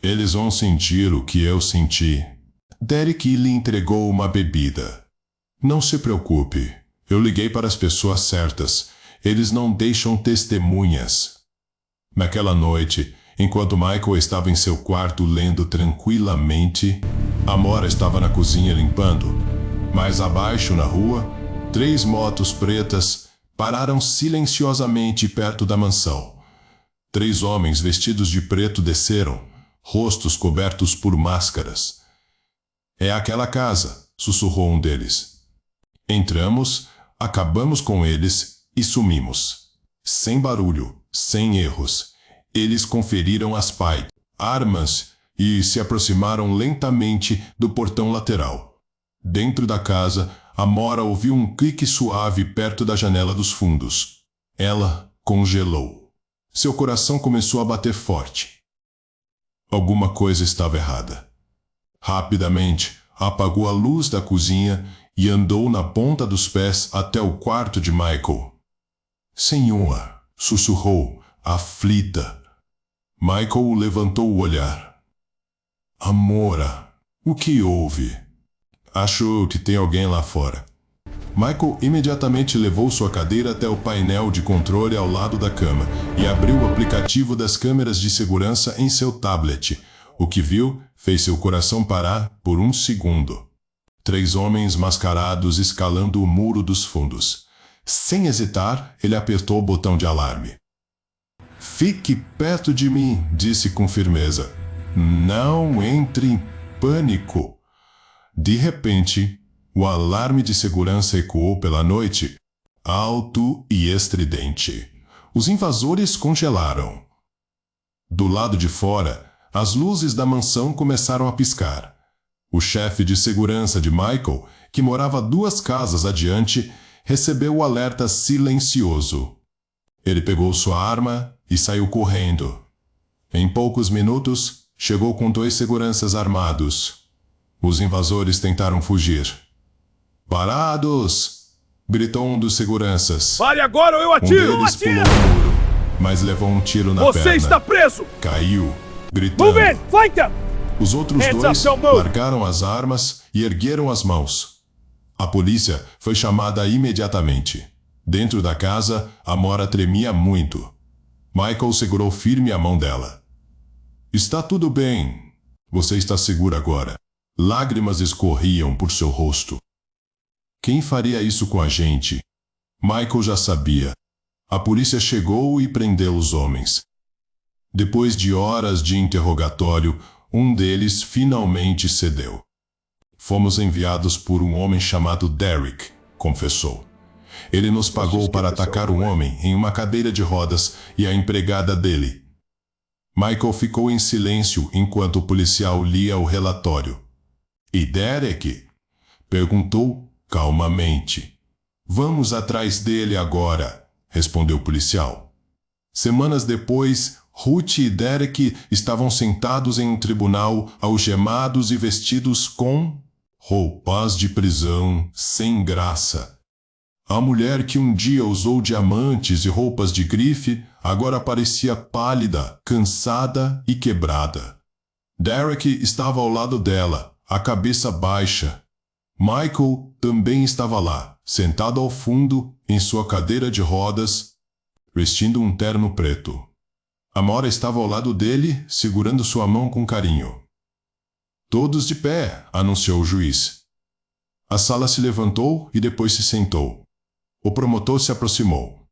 Eles vão sentir o que eu senti. Derek lhe entregou uma bebida. Não se preocupe, eu liguei para as pessoas certas. Eles não deixam testemunhas. Naquela noite, enquanto Michael estava em seu quarto lendo tranquilamente, Amora estava na cozinha limpando. Mais abaixo, na rua, 3 motos pretas pararam silenciosamente perto da mansão. 3 homens vestidos de preto desceram, rostos cobertos por máscaras. "É aquela casa", sussurrou um deles. Entramos, acabamos com eles e sumimos. Sem barulho, sem erros. Eles conferiram as armas e se aproximaram lentamente do portão lateral. Dentro da casa, Amora ouviu um clique suave perto da janela dos fundos. Ela congelou. Seu coração começou a bater forte. Alguma coisa estava errada. Rapidamente, apagou a luz da cozinha e andou na ponta dos pés até o quarto de Michael. "Senhor", sussurrou, aflita. Michael levantou o olhar. "Amora, o que houve?" "Acho que tem alguém lá fora." Michael imediatamente levou sua cadeira até o painel de controle ao lado da cama e abriu o aplicativo das câmeras de segurança em seu tablet. O que viu fez seu coração parar por um segundo. 3 homens mascarados escalando o muro dos fundos. Sem hesitar, ele apertou o botão de alarme. "Fique perto de mim", disse com firmeza. "Não entre em pânico." De repente, o alarme de segurança ecoou pela noite, alto e estridente. Os invasores congelaram. Do lado de fora, as luzes da mansão começaram a piscar. O chefe de segurança de Michael, que morava 2 casas adiante, recebeu o alerta silencioso. Ele pegou sua arma e saiu correndo. Em poucos minutos, chegou com 2 seguranças armados. Os invasores tentaram fugir. "Parados!" gritou um dos seguranças. "Pare agora ou eu atiro!" Um deles pulou o muro, mas levou um tiro na perna. "Você está preso!" Caiu, gritando. "Move it! Fight them!" Os outros Hands 2 up, don't move. largaram as armas e ergueram as mãos. A polícia foi chamada imediatamente. Dentro da casa, Amora tremia muito. Michael segurou firme a mão dela. "Está tudo bem. Você está segura agora." Lágrimas escorriam por seu rosto. Quem faria isso com a gente? Michael já sabia. A polícia chegou e prendeu os homens. Depois de horas de interrogatório, um deles finalmente cedeu. "Fomos enviados por um homem chamado Derek", confessou. "Ele nos pagou para atacar um homem em uma cadeira de rodas e a empregada dele." Michael ficou em silêncio enquanto o policial lia o relatório. "E Derek?" perguntou calmamente. "Vamos atrás dele agora", respondeu o policial. Semanas depois, Ruth e Derek estavam sentados em um tribunal, algemados e vestidos com roupas de prisão sem graça. A mulher que um dia usou diamantes e roupas de grife, agora parecia pálida, cansada e quebrada. Derek estava ao lado dela, a cabeça baixa. Michael também estava lá, sentado ao fundo, em sua cadeira de rodas, vestindo um terno preto. Amora estava ao lado dele, segurando sua mão com carinho. "Todos de pé", anunciou o juiz. A sala se levantou e depois se sentou. O promotor se aproximou.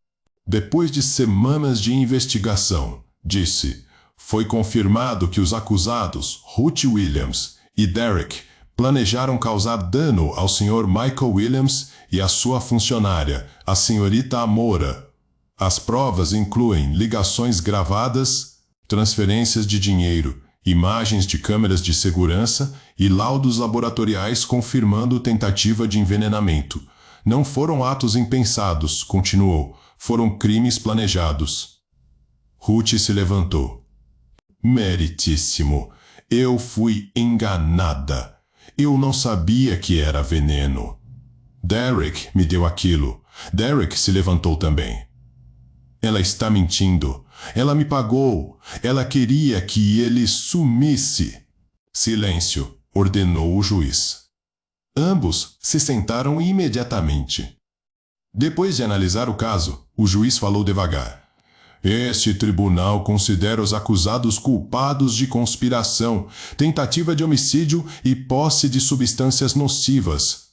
"Depois de semanas de investigação", disse, "foi confirmado que os acusados, Ruth Williams e Derek, planejaram causar dano ao Sr. Michael Williams e à sua funcionária, a senhorita Amora. As provas incluem ligações gravadas, transferências de dinheiro, imagens de câmeras de segurança e laudos laboratoriais confirmando tentativa de envenenamento. Não foram atos impensados", continuou, "foram crimes planejados." Ruth se levantou. "Meritíssimo, eu fui enganada. Eu não sabia que era veneno. Derek me deu aquilo." Derek se levantou também. "Ela está mentindo. Ela me pagou. Ela queria que ele sumisse." "Silêncio", ordenou o juiz. Ambos se sentaram imediatamente. Depois de analisar o caso, o juiz falou devagar. "Este tribunal considera os acusados culpados de conspiração, tentativa de homicídio e posse de substâncias nocivas.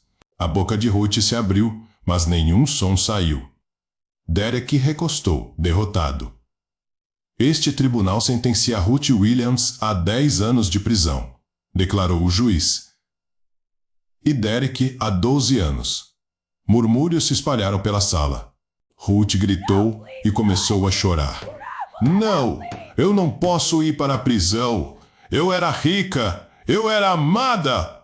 A boca de Ruth se abriu, mas nenhum som saiu. Derek recostou, derrotado. Este tribunal sentencia Ruth Williams a 10 anos de prisão, declarou o juiz. E Derek a 12 anos. Murmúrios se espalharam pela sala. Ruth gritou e começou a chorar. Não, eu não posso ir para a prisão. Eu era rica, eu era amada.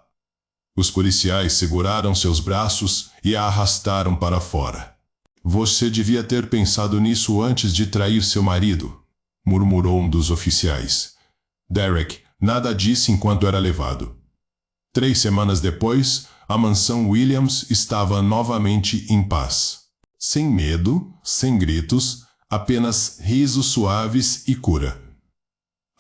Os policiais seguraram seus braços e a arrastaram para fora. Você devia ter pensado nisso antes de trair seu marido, murmurou um dos oficiais. Derek nada disse enquanto era levado. 3 semanas depois, a mansão Williams estava novamente em paz. Sem medo, sem gritos, apenas risos suaves e cura.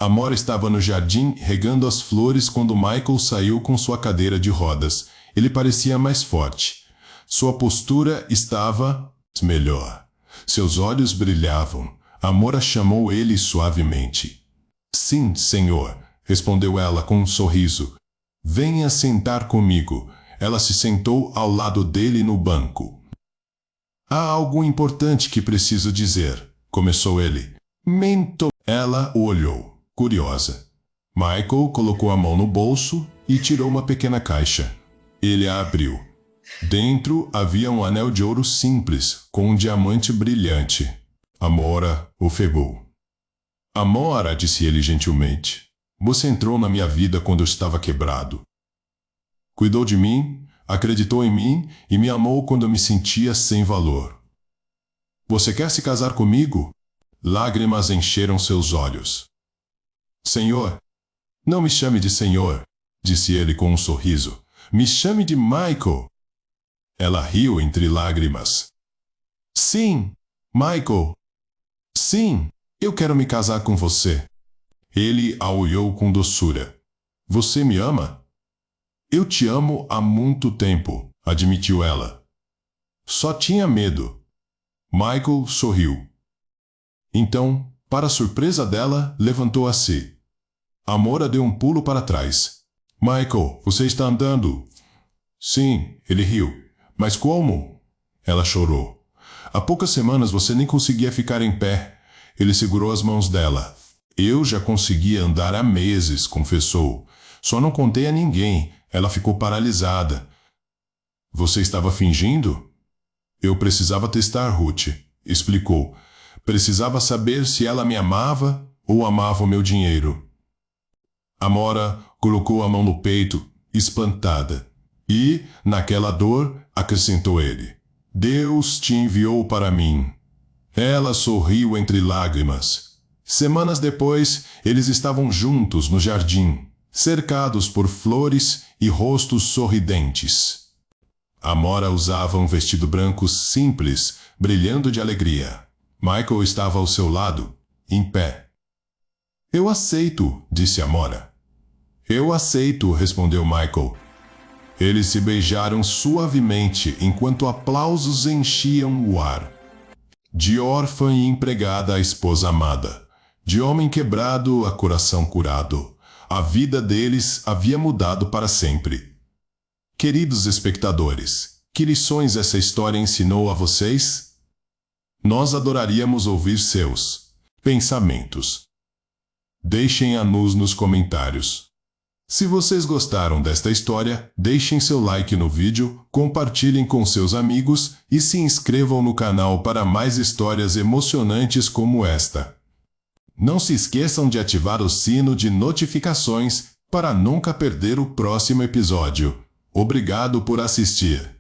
Amora estava no jardim regando as flores quando Michael saiu com sua cadeira de rodas. Ele parecia mais forte. Sua postura estava melhor. Seus olhos brilhavam. Amora chamou ele suavemente. Sim, senhor, respondeu ela com um sorriso. Venha sentar comigo. Ela se sentou ao lado dele no banco. Há algo importante que preciso dizer, começou ele. Ela o olhou, curiosa. Michael colocou a mão no bolso e tirou uma pequena caixa. Ele a abriu. Dentro havia um anel de ouro simples, com um diamante brilhante. Amora ofegou. Amora, disse ele gentilmente, você entrou na minha vida quando eu estava quebrado. Cuidou de mim, acreditou em mim e me amou quando eu me sentia sem valor. Você quer se casar comigo? Lágrimas encheram seus olhos. Senhor, não me chame de senhor, disse ele com um sorriso. Me chame de Michael. Ela riu entre lágrimas. Sim, Michael. Sim, eu quero me casar com você. Ele a olhou com doçura. Você me ama? Eu te amo há muito tempo, admitiu ela. Só tinha medo. Michael sorriu. Então, para surpresa dela, levantou-se. Amora deu um pulo para trás. Michael, você está andando? Sim, ele riu. Mas como? Ela chorou. Há poucas semanas você nem conseguia ficar em pé. Ele segurou as mãos dela. Eu já conseguia andar há meses, confessou. Só não contei a ninguém. Ela ficou paralisada. Você estava fingindo? Eu precisava testar Ruth, explicou. Precisava saber se ela me amava ou amava o meu dinheiro. Amora colocou a mão no peito, espantada. E, naquela dor, acrescentou ele. Deus te enviou para mim. Ela sorriu entre lágrimas. Semanas depois, eles estavam juntos no jardim, cercados por flores e rostos sorridentes. Amora usava um vestido branco simples, brilhando de alegria. Michael estava ao seu lado, em pé. Eu aceito, disse Amora. Eu aceito, respondeu Michael. Eles se beijaram suavemente enquanto aplausos enchiam o ar. De órfã e empregada a esposa amada. De homem quebrado a coração curado. A vida deles havia mudado para sempre. Queridos espectadores, que lições essa história ensinou a vocês? Nós adoraríamos ouvir seus pensamentos. Deixem-a-nos nos comentários. Se vocês gostaram desta história, deixem seu like no vídeo, compartilhem com seus amigos e se inscrevam no canal para mais histórias emocionantes como esta. Não se esqueçam de ativar o sino de notificações para nunca perder o próximo episódio. Obrigado por assistir.